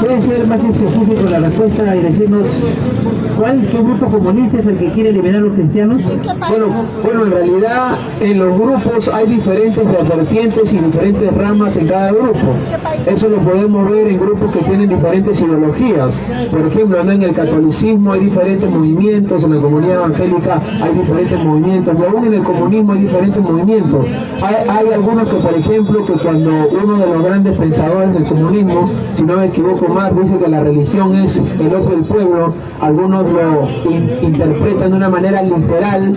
¿Puede ser más específico la respuesta y decirnos qué grupo comunista es el que quiere eliminar a los cristianos? Bueno, en realidad en los grupos hay diferentes vertientes y diferentes ramas en cada grupo. Eso lo podemos ver en grupos que tienen diferentes ideologías. Por ejemplo, en el catolicismo hay diferentes movimientos, en la comunidad evangélica hay diferentes movimientos, y aún en el comunismo hay diferentes movimientos. Hay algunos que, por ejemplo, que cuando uno de los grandes pensadores del comunismo, si no me equivoco más, dice que la religión es el ojo del pueblo, algunos lo interpretan de una manera literal,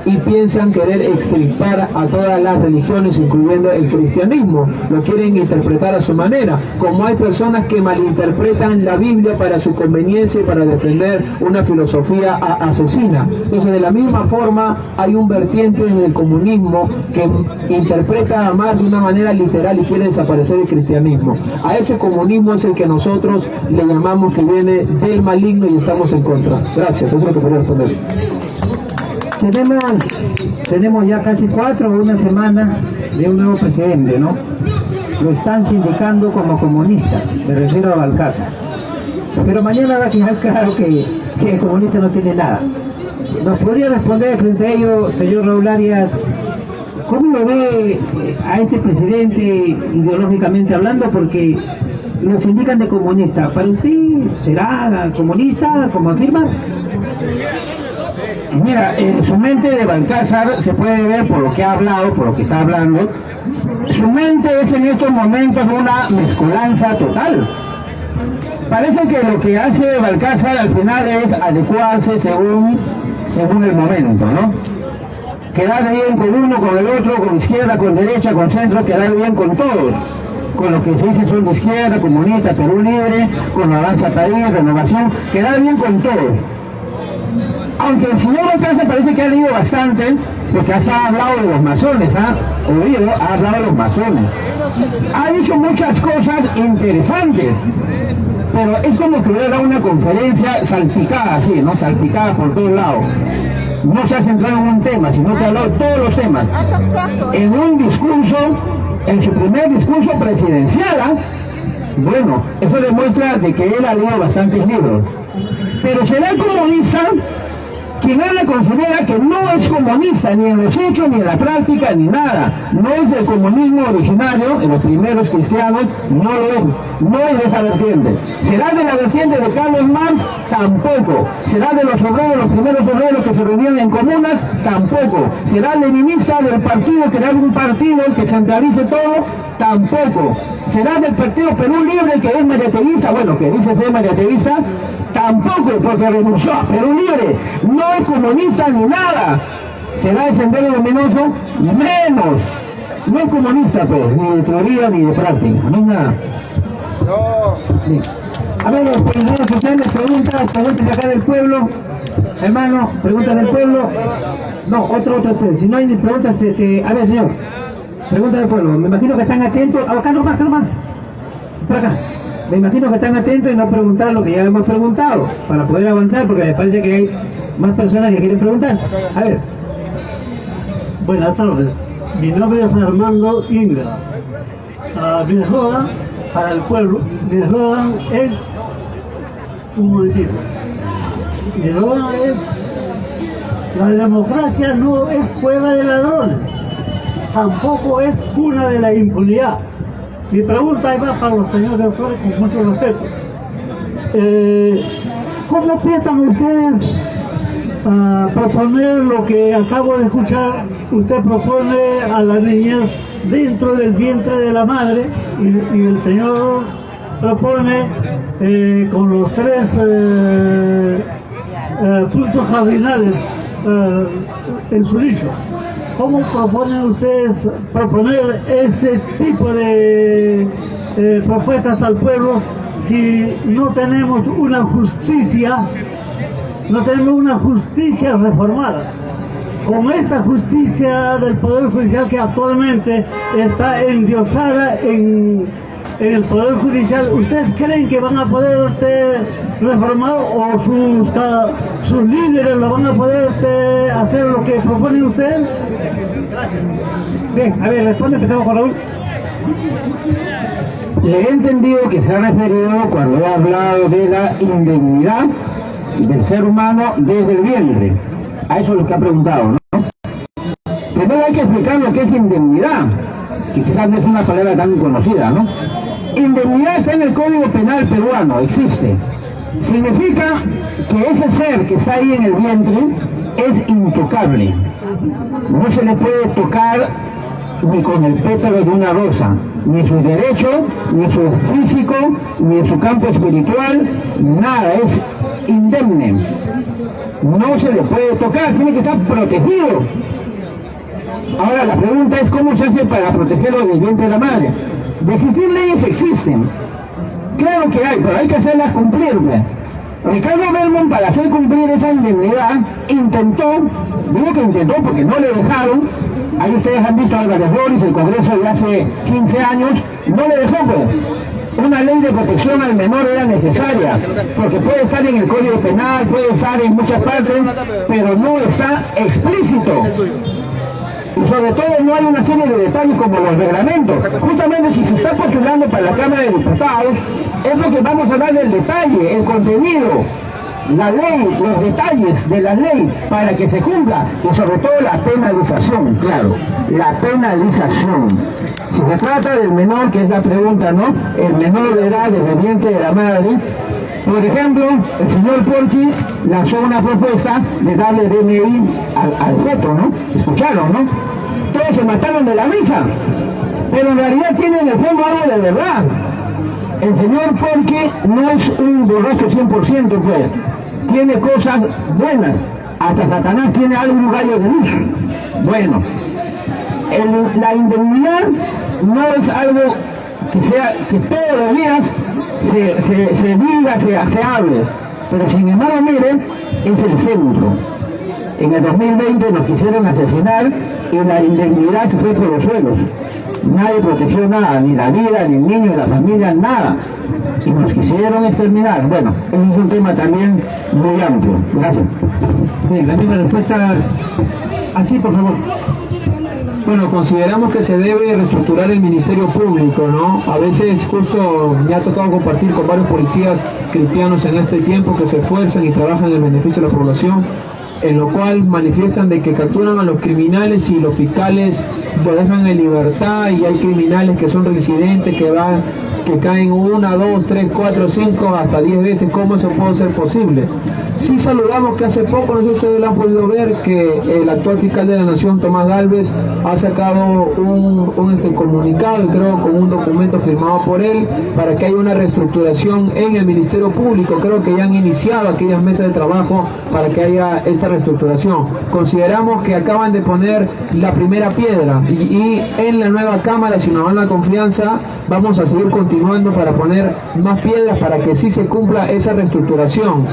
y piensan querer extirpar a todas las religiones, incluyendo el cristianismo. Lo quieren interpretar a su manera, como hay personas que malinterpretan la Biblia para su conveniencia y para defender una filosofía asesina. Entonces, de la misma forma, hay un vertiente en el comunismo que interpreta a Marx de una manera literal y quiere desaparecer el cristianismo. A ese comunismo es el que nosotros le llamamos que viene del maligno y estamos en contra. Gracias, eso es lo que podría responder. Tenemos ya casi 4 o una semana de un nuevo presidente, ¿no? Lo están sindicando como comunista, me refiero a Balcázar. Pero mañana va a quedar claro que el comunista no tiene nada. ¿Nos podría responder frente a ello, señor Raúl Arias, cómo lo ve a este presidente ideológicamente hablando? Porque lo sindican de comunista. ¿Para usted será comunista, como afirma? Mira, en su mente de Balcázar se puede ver por lo que ha hablado, por lo que está hablando. Su mente es en estos momentos una mezcolanza total. Parece que lo que hace Balcázar al final es adecuarse según el momento, ¿no? Quedar bien con uno, con el otro, con izquierda, con derecha, con centro, quedar bien con todos. Con lo que se dice son de izquierda, comunista, Perú Libre, con Avanza País, Renovación, quedar bien con todos. Aunque el señor Balcázar parece que ha leído bastante, porque ha hablado de los masones, ha hablado de los masones. Ha dicho muchas cosas interesantes, pero es como que hubiera dado una conferencia salpicada, así, ¿no? Salpicada por todos lados. No se ha centrado en un tema, sino que ha hablado de todos los temas. En un discurso, en su primer discurso presidencial, bueno, eso demuestra de que él ha leído bastantes libros. Pero será comunista quien él le considera que no es comunista, ni en los hechos, ni en la práctica, ni nada. No es del comunismo originario, en los primeros cristianos, no lo es. No es de esa vertiente. ¿Será de la vertiente de Carlos Marx? Tampoco. ¿Será de los obreros, los primeros obreros que se reunían en comunas? Tampoco. ¿Será leninista del partido, crear un partido que centralice todo? Tampoco. ¿Será del partido Perú Libre, que es mariateguista? Bueno, que dice ser mariateguista. Tampoco, porque renunció a Perú Libre. No es comunista ni nada. ¿Será de Sendero Luminoso? Menos. No es comunista, pues, ni de teoría ni de práctica, no es nada. Sí. A ver, los redes sociales, preguntas de acá del pueblo. Hermano, preguntas del pueblo. No, otro. Si no hay preguntas, a ver, señor. Preguntas del pueblo. Me imagino que están atentos. Acá nomás. Por acá. Me imagino que están atentos y no preguntar lo que ya hemos preguntado, para poder avanzar, porque me parece que hay más personas que quieren preguntar. A ver. Buenas tardes. Mi nombre es Armando Ingra. Mi eslogan para el pueblo, mi eslogan es un momentito. Mi eslogan es: la democracia no es cueva de ladrones, tampoco es cuna de la impunidad. Mi pregunta va para los señores doctores, con mucho respeto. ¿Cómo piensan ustedes proponer lo que acabo de escuchar? Usted propone a la niñez dentro del vientre de la madre y el señor propone con los 3 puntos cardinales el juicio. ¿Cómo proponen ustedes proponer ese tipo de propuestas al pueblo si no tenemos una justicia reformada? Con esta justicia del Poder Judicial que actualmente está endiosada en el Poder Judicial, ¿ustedes creen que van a poder reformar o sus líderes lo van a poder hacer lo que proponen ustedes? Gracias. Bien, a ver, responde, empezamos con Raúl. Le he entendido que se ha referido cuando he hablado de la indemnidad del ser humano desde el vientre. A eso es lo que ha preguntado, ¿no? Primero hay que explicar lo que es indemnidad, que quizás no es una palabra tan conocida, ¿no? Indemnidad está en el Código Penal peruano, existe. Significa que ese ser que está ahí en el vientre es intocable. No se le puede tocar ni con el pétalo de una rosa, ni su derecho, ni su físico, ni en su campo espiritual, nada, es indemne. no se le puede tocar, tiene que estar protegido. Ahora la pregunta es cómo se hace para protegerlo del vientre de la madre. De existir leyes existen, claro que hay, pero hay que hacerlas cumplir. Ricardo Belmont, para hacer cumplir esa indemnidad, intentó, digo que intentó porque no le dejaron. Ahí ustedes han visto a Álvarez Boris, el Congreso de hace 15 años, no le dejó pues. Una ley de protección al menor era necesaria, porque puede estar en el Código Penal, puede estar en muchas partes, pero no está explícito. Y sobre todo no hay una serie de detalles como los reglamentos. Justamente si se está postulando para la Cámara de Diputados, es lo que vamos a dar el detalle, el contenido, la ley, los detalles de la ley para que se cumpla, y sobre todo la penalización, claro, la penalización. Si se trata del menor, que es la pregunta, ¿no? El menor de edad desde el vientre de la madre. Por ejemplo, el señor Porqui lanzó una propuesta de darle DNI al feto, ¿no? Escucharon, ¿no? Todos se mataron de la risa, pero en realidad tiene en el fondo algo de verdad. El señor Porqui no es un borracho 100%, pues. Tiene cosas buenas. Hasta Satanás tiene algún rayo de luz. Bueno, la indemnidad no es algo que todos los días se diga, se hable, pero sin embargo, miren, es el centro. En el 2020 nos quisieron asesinar y la indemnidad se fue por los suelos. Nadie protegió nada, ni la vida, ni el niño, ni la familia, nada. Y nos quisieron exterminar. Bueno, ese es un tema también muy amplio. Gracias. Bien, la misma respuesta. Así, por favor. Bueno, consideramos que se debe reestructurar el Ministerio Público, ¿no? A veces justo me ha tocado compartir con varios policías cristianos en este tiempo que se esfuerzan y trabajan en el beneficio de la población, en lo cual manifiestan de que capturan a los criminales y los fiscales lo dejan en libertad, y hay criminales que son reincidentes, que caen 1, 2, 3, 4, 5, hasta 10 veces. ¿Cómo eso puede ser posible? Sí saludamos que hace poco, no sé si ustedes lo han podido ver, que el actual fiscal de la Nación, Tomás Gálvez, ha sacado un comunicado, creo, con un documento firmado por él, para que haya una reestructuración en el Ministerio Público. Creo que ya han iniciado aquellas mesas de trabajo para que haya esta reestructuración. Consideramos que acaban de poner la primera piedra, y en la nueva Cámara, si nos dan la confianza, vamos a seguir continuando para poner más piedras para que sí se cumpla esa reestructuración.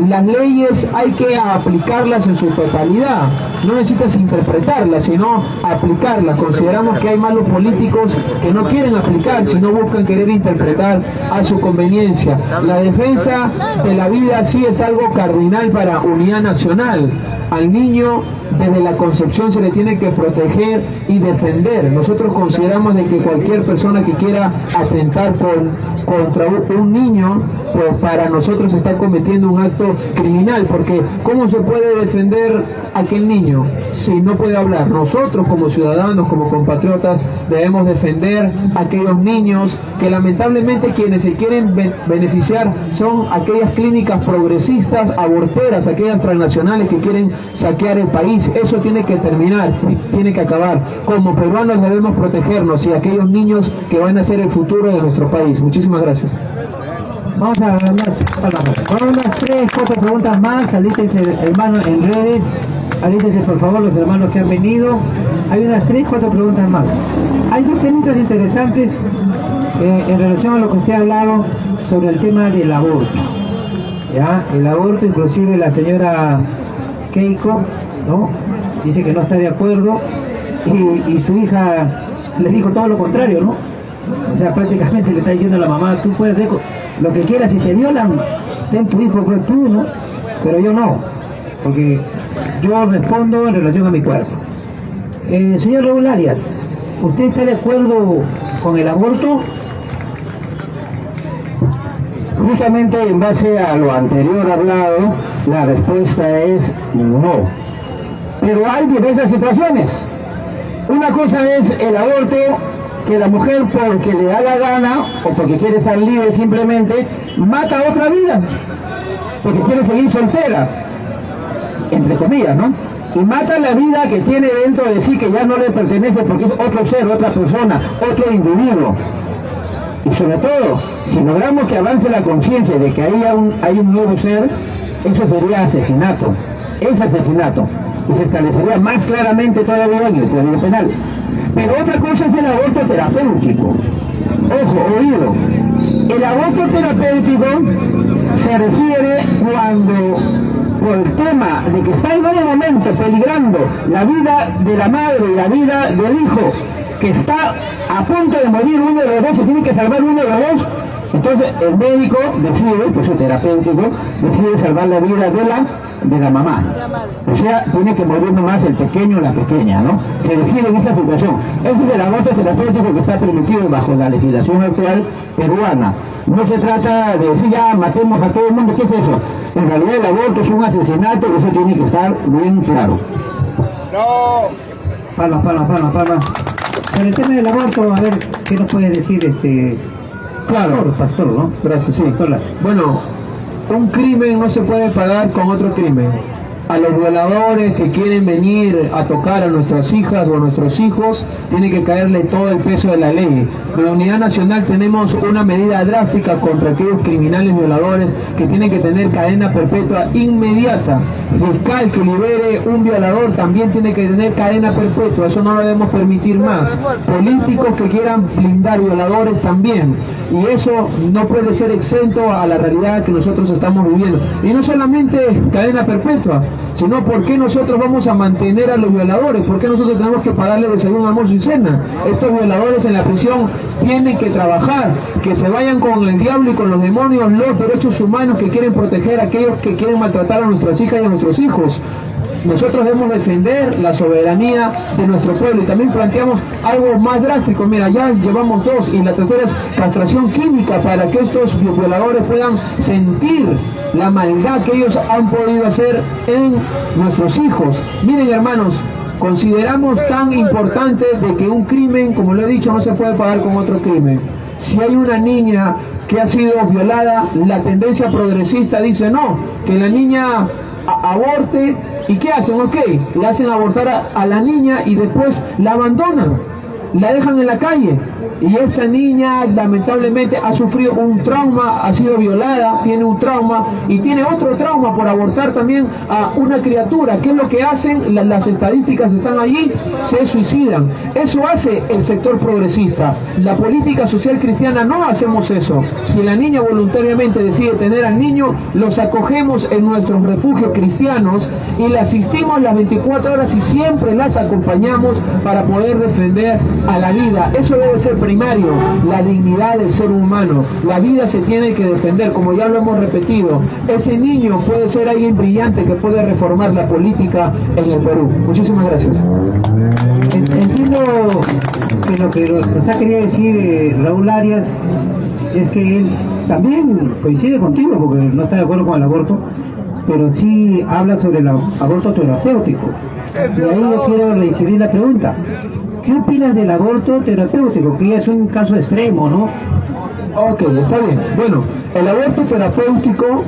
Las leyes hay que aplicarlas en su totalidad, no necesitas interpretarlas, sino aplicarlas. Consideramos que hay malos políticos que no quieren aplicar, sino buscan querer interpretar a su conveniencia. La defensa de la vida sí es algo cardinal para unidad nacional. Al niño desde la concepción se le tiene que proteger y defender. Nosotros consideramos de que cualquier persona que quiera atentar contra un niño, pues para nosotros está cometiendo un acto criminal, porque ¿cómo se puede defender a aquel niño si no puede hablar? Nosotros como ciudadanos, como compatriotas, debemos defender a aquellos niños que lamentablemente quienes se quieren beneficiar son aquellas clínicas progresistas, aborteras, aquellas transnacionales que quieren saquear el país. Eso tiene que terminar, tiene que acabar. Como peruanos debemos protegernos y aquellos niños que van a ser el futuro de nuestro país. Muchísimas gracias. Vamos a unas 3, 4 preguntas más. Alístense, hermanos, en redes. Alístense, por favor, los hermanos que han venido. Hay unas 3, 4 preguntas más. Hay dos temas interesantes en relación a lo que usted ha hablado sobre el tema del aborto. ¿Ya? El aborto, inclusive la señora Keiko, ¿no? Dice que no está de acuerdo, y su hija le dijo todo lo contrario, ¿no? O sea, prácticamente le está diciendo a la mamá: tú puedes hacer lo que quieras, si te violan, ten tu hijo, pues tú, ¿no? Pero yo no, porque yo respondo en relación a mi cuerpo. Señor Raúl Arias, ¿usted está de acuerdo con el aborto? Justamente en base a lo anterior hablado, la respuesta es no. Pero hay diversas situaciones. Una cosa es el aborto, que la mujer, porque le da la gana o porque quiere estar libre, simplemente mata a otra vida, porque quiere seguir soltera, entre comillas, ¿no? Y mata la vida que tiene dentro de sí, que ya no le pertenece, porque es otro ser, otra persona, otro individuo. Y sobre todo, si logramos que avance la conciencia de que hay un nuevo ser, eso sería asesinato, es asesinato, y se establecería más claramente todavía en el Código Penal. Pero otra cosa es el aborto terapéutico. Ojo, oído, el aborto terapéutico se refiere cuando, por el tema de que está en un momento peligrando la vida de la madre y la vida del hijo, que está a punto de morir uno de los dos, se tiene que salvar uno de los dos, entonces el médico decide, pues el terapéutico, decide salvar la vida de la mamá. O sea, tiene que morir nomás el pequeño o la pequeña, ¿no? Se decide en esa situación. Ese es el aborto terapéutico que está permitido bajo la legislación actual peruana. No se trata de decir ya matemos a todo el mundo, ¿qué es eso? En realidad el aborto es un asesinato y eso tiene que estar bien claro. Palma. Sobre el tema del aborto, a ver, ¿qué nos puede decir Claro, pastor, ¿no? gracias, sí. Pastor. Bueno, un crimen no se puede pagar con otro crimen. A los violadores que quieren venir a tocar a nuestras hijas o a nuestros hijos, tiene que caerle todo el peso de la ley. En la Unidad Nacional tenemos una medida drástica contra aquellos criminales violadores que tienen que tener cadena perpetua inmediata. Fiscal que libere un violador también tiene que tener cadena perpetua, eso no lo debemos permitir más. Políticos que quieran blindar violadores también, y eso no puede ser exento a la realidad que nosotros estamos viviendo. Y no solamente cadena perpetua, sino por qué nosotros vamos a mantener a los violadores, por qué nosotros tenemos que pagarle desayuno, almuerzo y cena. Estos violadores en la prisión tienen que trabajar, que se vayan con el diablo y con los demonios los derechos humanos que quieren proteger a aquellos que quieren maltratar a nuestras hijas y a nuestros hijos. Nosotros debemos defender la soberanía de nuestro pueblo y también planteamos algo más drástico. Mira, ya llevamos 2 y la tercera es castración química para que estos violadores puedan sentir la maldad que ellos han podido hacer en nuestros hijos. Miren, hermanos, consideramos tan importante de que un crimen, como lo he dicho, no se puede pagar con otro crimen. Si hay una niña que ha sido violada, la tendencia progresista dice no, que la niña aborte, ¿y qué hacen? Ok, le hacen abortar a la niña y después la abandonan, la dejan en la calle, y esta niña lamentablemente ha sufrido un trauma, ha sido violada, tiene un trauma y tiene otro trauma por abortar también a una criatura. ¿Qué es lo que hacen? Las estadísticas están allí, se suicidan. Eso hace el sector progresista. La política social cristiana no hacemos eso. Si la niña voluntariamente decide tener al niño, los acogemos en nuestros refugios cristianos y la asistimos las 24 horas y siempre las acompañamos para poder defender a la vida. Eso debe ser primario, la dignidad del ser humano. La vida se tiene que defender, como ya lo hemos repetido. Ese niño puede ser alguien brillante que puede reformar la política en el Perú. Muchísimas gracias. Entiendo que lo que nos ha querido decir Raúl Arias es que él también coincide contigo, porque no está de acuerdo con el aborto, pero sí habla sobre el aborto terapéutico. Y ahí yo quiero reincidir la pregunta. ¿Qué opinas del aborto terapéutico? Que ya es un caso extremo, ¿no? Ok, está bien. Bueno, el aborto terapéutico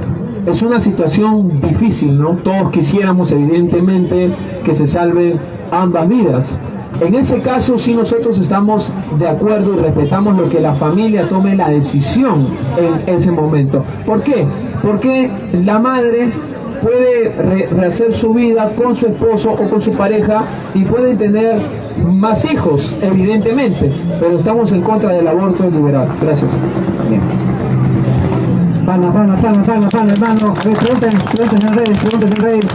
es una situación difícil, ¿no? Todos quisiéramos, evidentemente, que se salven ambas vidas. En ese caso, sí, nosotros estamos de acuerdo y respetamos lo que la familia tome la decisión en ese momento. ¿Por qué? Porque la madre puede rehacer su vida con su esposo o con su pareja y pueden tener más hijos, evidentemente, pero estamos en contra del aborto liberal. Gracias. Bien. Pana, hermano. A ver, pregunten en redes.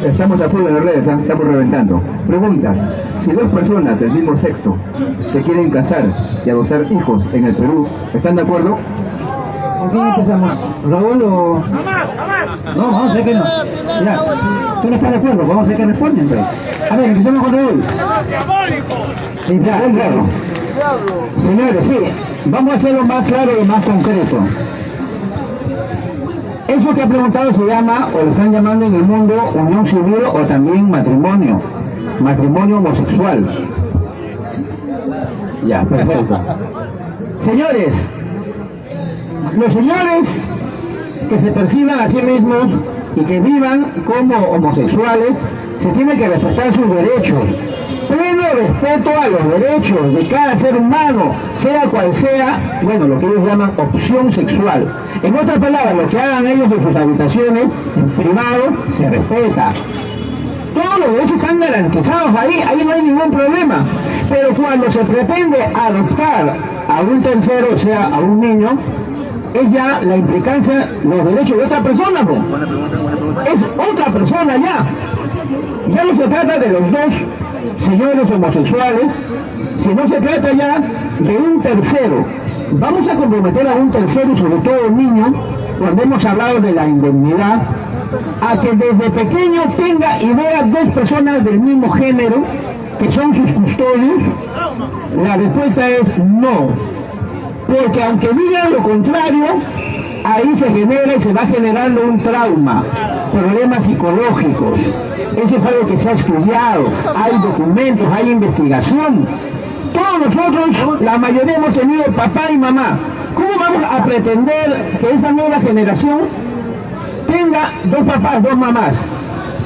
Estamos a full en las redes, estamos reventando. Preguntas: si 2 personas del mismo sexo se quieren casar y adoptar hijos en el Perú, ¿están de acuerdo? ¿Con quién empezamos? ¿Raúl o...? No, vamos a ver que no. Ya, tú no estás de acuerdo, vamos a ver que responden, pues. A ver, empezamos con Raúl. Claro. Señores, sí, vamos a hacerlo más claro y más concreto. Eso que ha preguntado se llama, o lo están llamando en el mundo, unión civil o también matrimonio homosexual. Ya, perfecto. Señores, los señores que se perciban a sí mismos y que vivan como homosexuales, se tiene que respetar sus derechos. pleno respeto a los derechos de cada ser humano, sea cual sea, bueno, lo que ellos llaman opción sexual. En otras palabras, lo que hagan ellos en sus habitaciones, en privado, se respeta. Todos los derechos están garantizados ahí no hay ningún problema. Pero cuando se pretende adoptar a un tercero, o sea, a un niño, es ya la implicancia, los derechos de otra persona, pues. Es otra persona ya. Ya no se trata de los dos señores homosexuales, sino se trata ya de un tercero. Vamos a comprometer a un tercero, y sobre todo un niño, cuando hemos hablado de la indemnidad, a que desde pequeño tenga y vea dos personas del mismo género, que son sus custodios. La respuesta es no. Porque aunque digan lo contrario, ahí se genera y se va generando un trauma, problemas psicológicos. Eso es algo que se ha estudiado, hay documentos, hay investigación. Todos nosotros, la mayoría hemos tenido papá y mamá. ¿Cómo vamos a pretender que esa nueva generación tenga dos papás, dos mamás?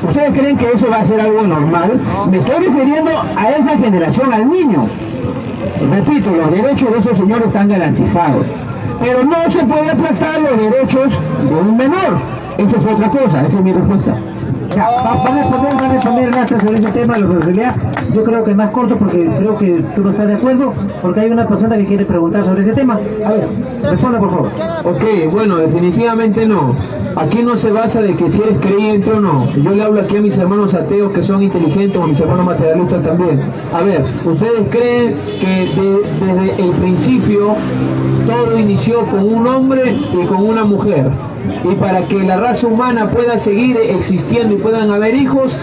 ¿Ustedes creen que eso va a ser algo normal? Me estoy refiriendo a esa generación, al niño. Repito, los derechos de esos señores están garantizados, pero no se puede aplastar los derechos de un menor. Esa es otra cosa, esa es mi respuesta. Ya, van a responder Néstor sobre ese tema, lo que yo creo que es más corto porque creo que tú no estás de acuerdo, porque hay una persona que quiere preguntar sobre ese tema. A ver, responda por favor. Ok, bueno, definitivamente no. Aquí no se basa de que si eres creyente o no. Yo le hablo aquí a mis hermanos ateos que son inteligentes, o a mis hermanos materialistas también. A ver, ¿ustedes creen que desde el principio todo inició con un hombre y con una mujer? Y para que la raza humana pueda seguir existiendo y puedan haber hijos,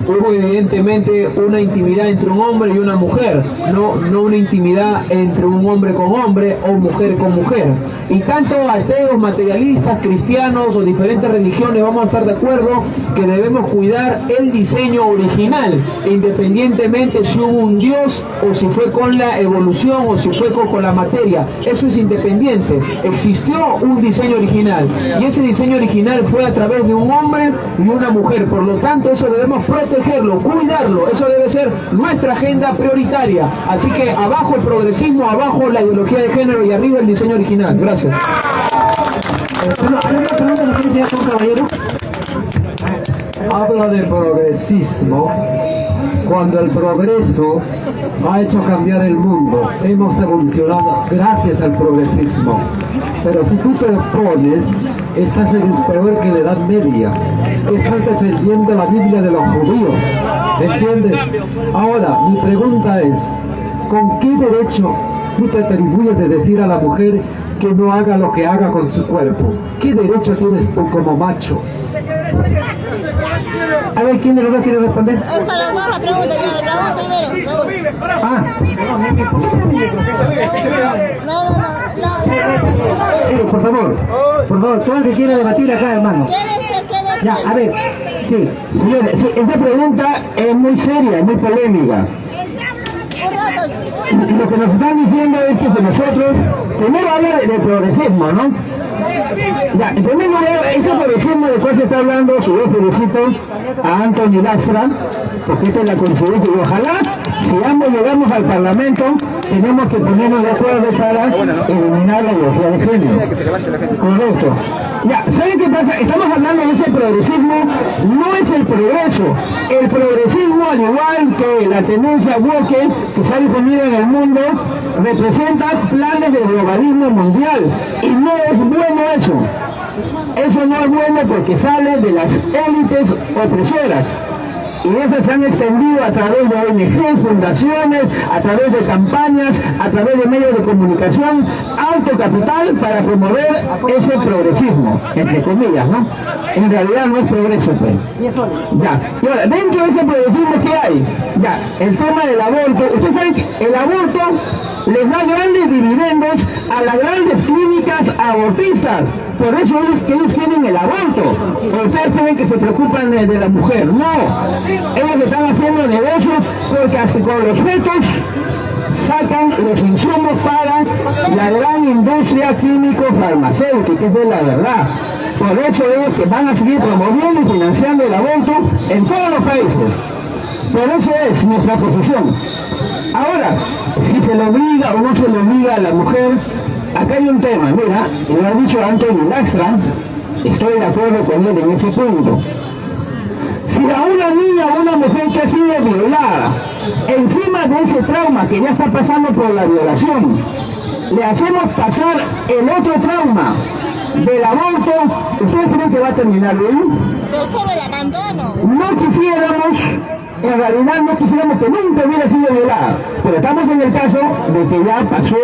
hubo evidentemente una intimidad entre un hombre y una mujer, no una intimidad entre un hombre con hombre o mujer con mujer. Y tanto ateos, materialistas, cristianos o diferentes religiones vamos a estar de acuerdo que debemos cuidar el diseño original, independientemente si hubo un Dios o si fue con la evolución o si fue con la materia. Eso es independiente. Existió un diseño original y ese diseño original fue a través de un hombre y una mujer. Por lo tanto, eso debemos protegerlo, cuidarlo. Eso debe ser nuestra agenda prioritaria. Así que abajo el progresismo, abajo la ideología de género y arriba el diseño original. Gracias. Habla del progresismo cuando el progreso ha hecho cambiar el mundo. Hemos evolucionado gracias al progresismo. Pero si tú te opones, estás peor que la Edad Media. Estás defendiendo la Biblia de los judíos. ¿Entiendes? Ahora, mi pregunta es, ¿con qué derecho tú te atribuyes de decir a la mujer que no haga lo que haga con su cuerpo? ¿Qué derecho tienes tú como macho? A ver, ¿quién de los dos quiere responder? Es para los dos la pregunta, yo, Raúl primero. Raúl. Ah, No. por favor, todo el que quiere debatir acá, hermano. Quédese. Ya, a ver, sí. Señores, sí, esa pregunta es muy seria, es muy polémica. Lo que nos están diciendo es que si nosotros, primero habla de progresismo, ¿no? Ya, en primer lugar, ese progresismo del cual se está hablando, yo felicito a Anthony Lastra, porque esta es la coincidencia, y ojalá, si ambos llegamos al Parlamento, tenemos que ponernos de acuerdo para eliminar la ideología de género. Correcto. Ya, ¿saben qué pasa? Estamos hablando de ese progresismo, no es el progreso. El progresismo, al igual que la tendencia woke que se ha difundido en el mundo, representa planes de globalismo mundial. Y no es bueno eso. Eso no es bueno porque sale de las élites opresoras. Y esas se han extendido a través de ONGs, fundaciones, a través de campañas, a través de medios de comunicación, alto capital para promover ese progresismo, entre comillas, ¿no? En realidad no es progreso, pues. Ya. Y ahora, dentro de ese progresismo, ¿qué hay? Ya, el tema del aborto. Ustedes saben que el aborto les da grandes dividendos a las grandes clínicas abortistas. Por eso ellos tienen el aborto. O ustedes creen que se preocupan de la mujer. No. Ellos están haciendo negocios porque hasta con los fetos sacan los insumos para la gran industria químico-farmacéutica, esa es la verdad. Por eso ellos que van a seguir promoviendo y financiando el aborto en todos los países. Pero eso es nuestra posición. Ahora, si se le obliga o no se le obliga a la mujer, acá hay un tema, mira, y lo ha dicho Antonio Lastra, estoy de acuerdo con él en ese punto. Si a una niña o una mujer que ha sido violada, encima de ese trauma que ya está pasando por la violación, le hacemos pasar el otro trauma del aborto, ¿ustedes creen que va a terminar bien? Tercero, el abandono. No quisiéramos, en realidad no quisiéramos que nunca hubiera sido violada, pero estamos en el caso de que ya pasó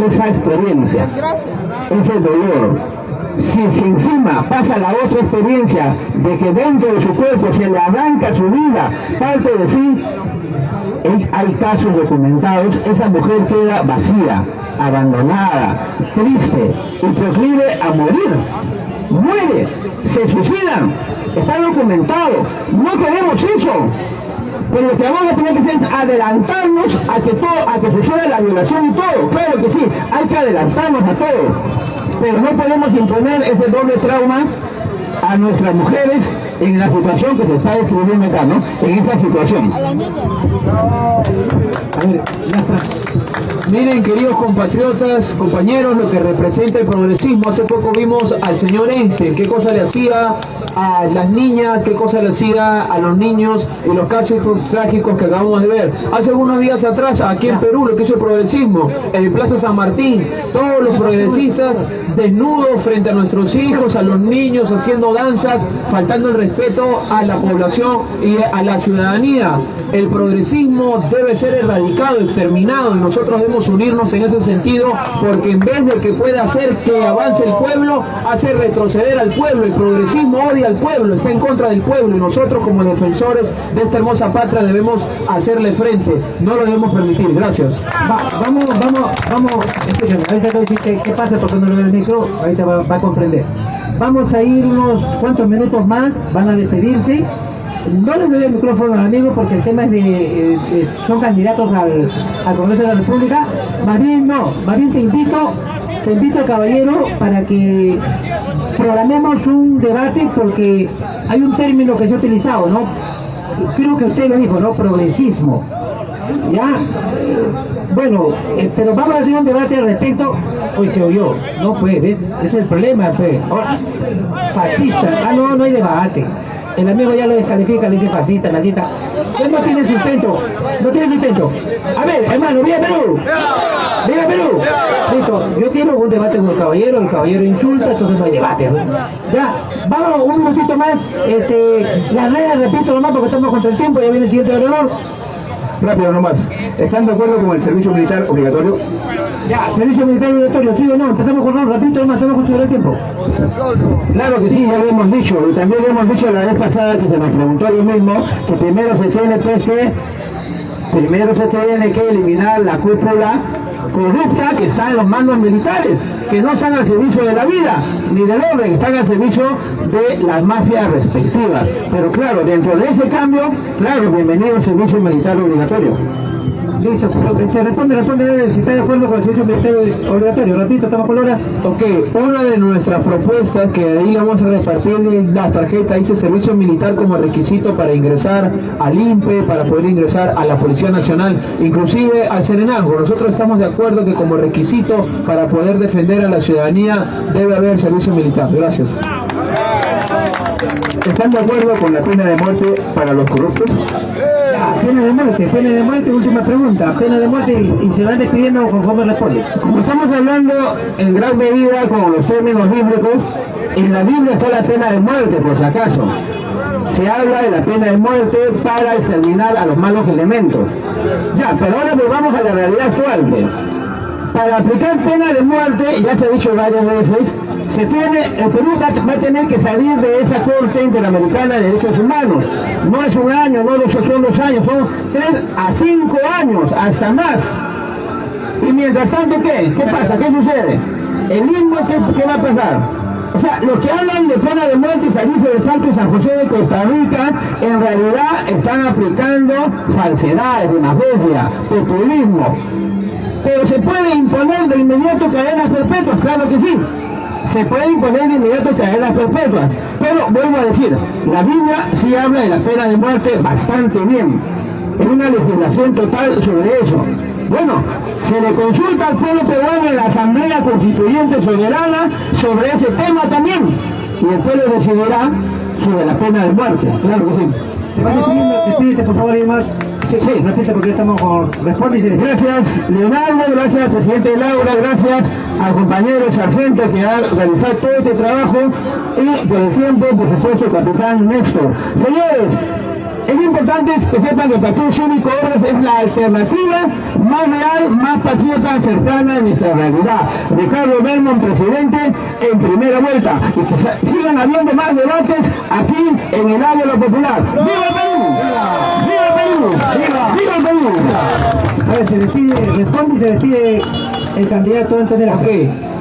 esa experiencia, Desgracia. ese dolor. Si encima pasa la otra experiencia de que dentro de su cuerpo se le arranca su vida, parte de sí, hay casos documentados, esa mujer queda vacía, abandonada, triste y proclive a morir. Muere, se suicidan, está documentado. No queremos eso. Pero lo que vamos a tener que hacer es adelantarnos a que suceda la violación y todo. Claro que sí, hay que adelantarnos a todo. Pero no podemos imponer ese doble trauma a nuestras mujeres en la situación que se está describiendo acá, ¿no? En esa situación. A las niñas. A ver, ya está. Miren, queridos compatriotas, compañeros, lo que representa el progresismo. Hace poco vimos al señor Einstein, qué cosa le hacía a las niñas, qué cosa le hacía a los niños y los casos trágicos que acabamos de ver. Hace algunos días atrás, aquí en Perú, lo que hizo el progresismo, en Plaza San Martín, todos los progresistas desnudos frente a nuestros hijos, a los niños, haciendo danzas, faltando el respeto a la población y a la ciudadanía. El progresismo debe ser erradicado, exterminado, y nosotros debemos unirnos en ese sentido, porque en vez de que pueda hacer que avance el pueblo, hace retroceder al pueblo. El progresismo odia al pueblo, está en contra del pueblo, y nosotros como defensores de esta hermosa patria debemos hacerle frente, no lo debemos permitir. Gracias. Vamos, escúchame, ahorita te voy a decir qué pasa porque no le veo el micro, ahorita va a comprender. Vamos a ir unos cuantos minutos más, van a despedirse. No les doy el micrófono al amigo porque el tema es de son candidatos al Congreso de la República. Más bien te invito caballero para que programemos un debate, porque hay un término que se ha utilizado, ¿no? Creo que usted lo dijo, ¿no? Progresismo. Ya, bueno, pero vamos a hacer un debate al respecto. Hoy se oyó, no fue, ¿ves? Ese es el problema, fue. Fascista, no hay debate. El amigo ya lo descalifica, le dice fascista, nazista. Él no tiene sustento, A ver, hermano, ¡viva Perú! ¡Viva Perú! Listo, yo quiero un debate con el caballero insulta, entonces no hay debate, ¿no? Ya, vamos un minutito más, las reglas, repito nomás porque estamos contra el tiempo, ya viene el siguiente orador. Rápido nomás. ¿Están de acuerdo con el servicio militar obligatorio? Ya, servicio militar obligatorio, ¿sí o no? Empezamos con un ratito nomás, tenemos que subir el tiempo. Claro que sí, ya lo hemos dicho, y también lo hemos dicho la vez pasada que se nos preguntó lo mismo, que primero se tiene que eliminar la cúpula corrupta que está en los mandos militares, que no están al servicio de la vida ni del orden, están al servicio de las mafias respectivas. Pero claro, dentro de ese cambio, claro, bienvenido al servicio militar obligatorio. Listo, responde si está de acuerdo con el servicio militar obligatorio. Ratito, estamos con hora. Ok, una de nuestras propuestas, que ahí vamos a repartir la tarjeta, dice servicio militar como requisito para ingresar al INPE, para poder ingresar a la Policía Nacional, inclusive al Serenazgo. Nosotros estamos de acuerdo que como requisito para poder defender a la ciudadanía debe haber servicio militar. Gracias. ¿Están de acuerdo con la pena de muerte para los corruptos? Pena de muerte, última pregunta. Pena de muerte y se van despidiendo conforme responde. Como estamos hablando en gran medida con los términos bíblicos, en la Biblia está la pena de muerte, por si acaso. Se habla de la pena de muerte para exterminar a los malos elementos. Ya, pero ahora volvamos a la realidad actual. Para aplicar pena de muerte, ya se ha dicho varias veces, el Perú va a tener que salir de esa Corte Interamericana de Derechos Humanos. No es un año, no son 2 años, son 3 a 5 años, hasta más. Y mientras tanto, ¿qué pasa? ¿Qué sucede? El limbo, ¿qué va a pasar? O sea, los que hablan de pena de muerte y salirse del Parque San José de Costa Rica, en realidad están aplicando falsedades, demagogia, populismo. Pero se puede imponer de inmediato cadenas perpetuas, claro que sí. se puede imponer de inmediato cadenas perpetuas. Pero vuelvo a decir, la Biblia sí habla de la pena de muerte bastante bien. Es una legislación total sobre eso. Bueno, se le consulta al pueblo peruano en la Asamblea Constituyente Soberana sobre ese tema también. Y el pueblo decidirá sobre la pena de muerte. Claro que sí. ¿Te vas despidiendo? Despídete, por favor, y más. Sí, repite porque estamos con... Responde. Gracias, Leonardo, gracias, presidente Laura, gracias al compañero sargento que ha realizado todo este trabajo y por el tiempo, por supuesto, capitán Néstor. Señores, es importante que sepan que el Partido Cívico Obras es la alternativa más real, más patriota, cercana a nuestra realidad. Ricardo Belmont, presidente, en primera vuelta. Y que sigan habiendo más debates aquí en el Águila Popular. ¡Viva el Perú! ¡Viva el Perú! ¡Viva el Perú! A ver, se despide, responde y se despide el candidato Antonio Lacra.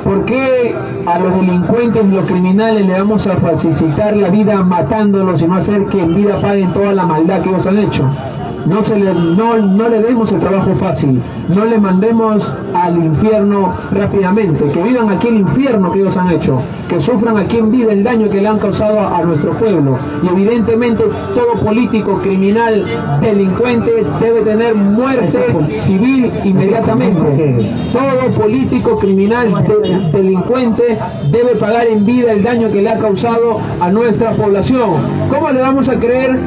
¿Por qué a los delincuentes y los criminales le vamos a facilitar la vida matándolos y no hacer que en vida paguen toda la maldad que ellos han hecho? No le demos el trabajo fácil, no le mandemos al infierno rápidamente, que vivan aquí el infierno que ellos han hecho, que sufran aquí en vida el daño que le han causado a nuestro pueblo. Y evidentemente todo político, criminal, delincuente debe tener muerte civil inmediatamente. Todo político, criminal, delincuente debe pagar en vida el daño que le ha causado a nuestra población. ¿Cómo le vamos a creer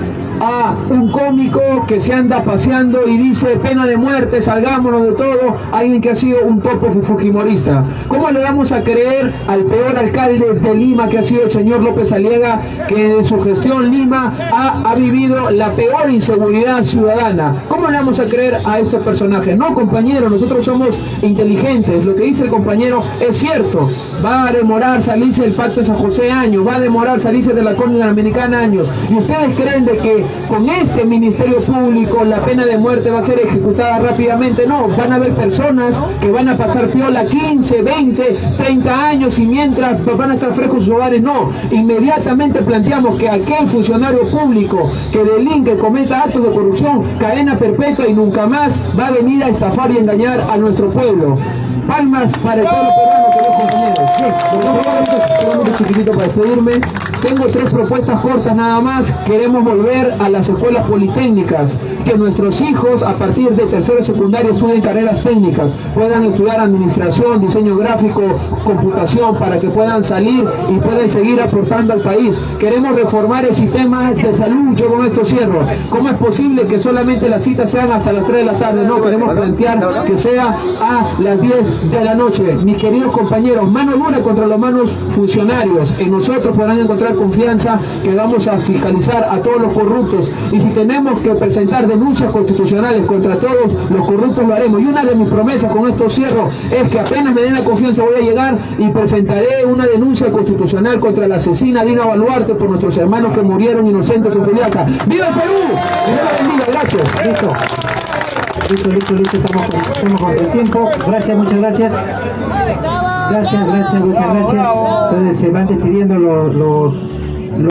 a un cómico que se anda paseando y dice pena de muerte, salgámonos de todo, alguien que ha sido un topo fujimorista? ¿Cómo le vamos a creer al peor alcalde de Lima, que ha sido el señor López Aliaga, que en su gestión Lima ha vivido la peor inseguridad ciudadana? ¿Cómo le vamos a creer a estos personajes? No, compañeros, nosotros somos inteligentes, lo que dice el compañero es cierto. Va a demorar salirse del Pacto de San José años, va a demorar salirse de la Corte Interamericana años, y ustedes creen de que con este Ministerio Público la pena de muerte va a ser ejecutada rápidamente. No, van a haber personas que van a pasar piola 15, 20, 30 años y mientras van a estar frescos sus hogares. No, inmediatamente planteamos que aquel funcionario público que delinque, cometa actos de corrupción, cadena perpetua y nunca más va a venir a estafar y engañar a nuestro pueblo. Palmas para el pueblo peruano, queridos compañeros. Solamente chiquitito para despedirme. Tengo 3 propuestas cortas nada más. Queremos volver a las escuelas politécnicas, que nuestros hijos a partir de tercero y secundario estudien carreras técnicas, puedan estudiar administración, diseño gráfico, computación, para que puedan salir y puedan seguir aportando al país. Queremos reformar el sistema de salud. Yo con esto cierro. ¿Cómo es posible que solamente las citas sean hasta las 3 de la tarde? No, queremos plantear que sea a las 10 de la noche. Mis queridos compañeros, mano dura contra los malos funcionarios. En nosotros podrán encontrar confianza, que vamos a fiscalizar a todos los corruptos, y si tenemos que presentar denuncias constitucionales contra todos los corruptos, lo haremos. Y una de mis promesas, con esto cierro, es que apenas me den la confianza voy a llegar y presentaré una denuncia constitucional contra la asesina Dina Boluarte por nuestros hermanos que murieron inocentes en Juliaca. ¡Viva el Perú! Dios la bendiga, gracias. Listo, estamos con el tiempo. Gracias, muchas gracias. Gracias, muchas gracias. Entonces se van despidiendo los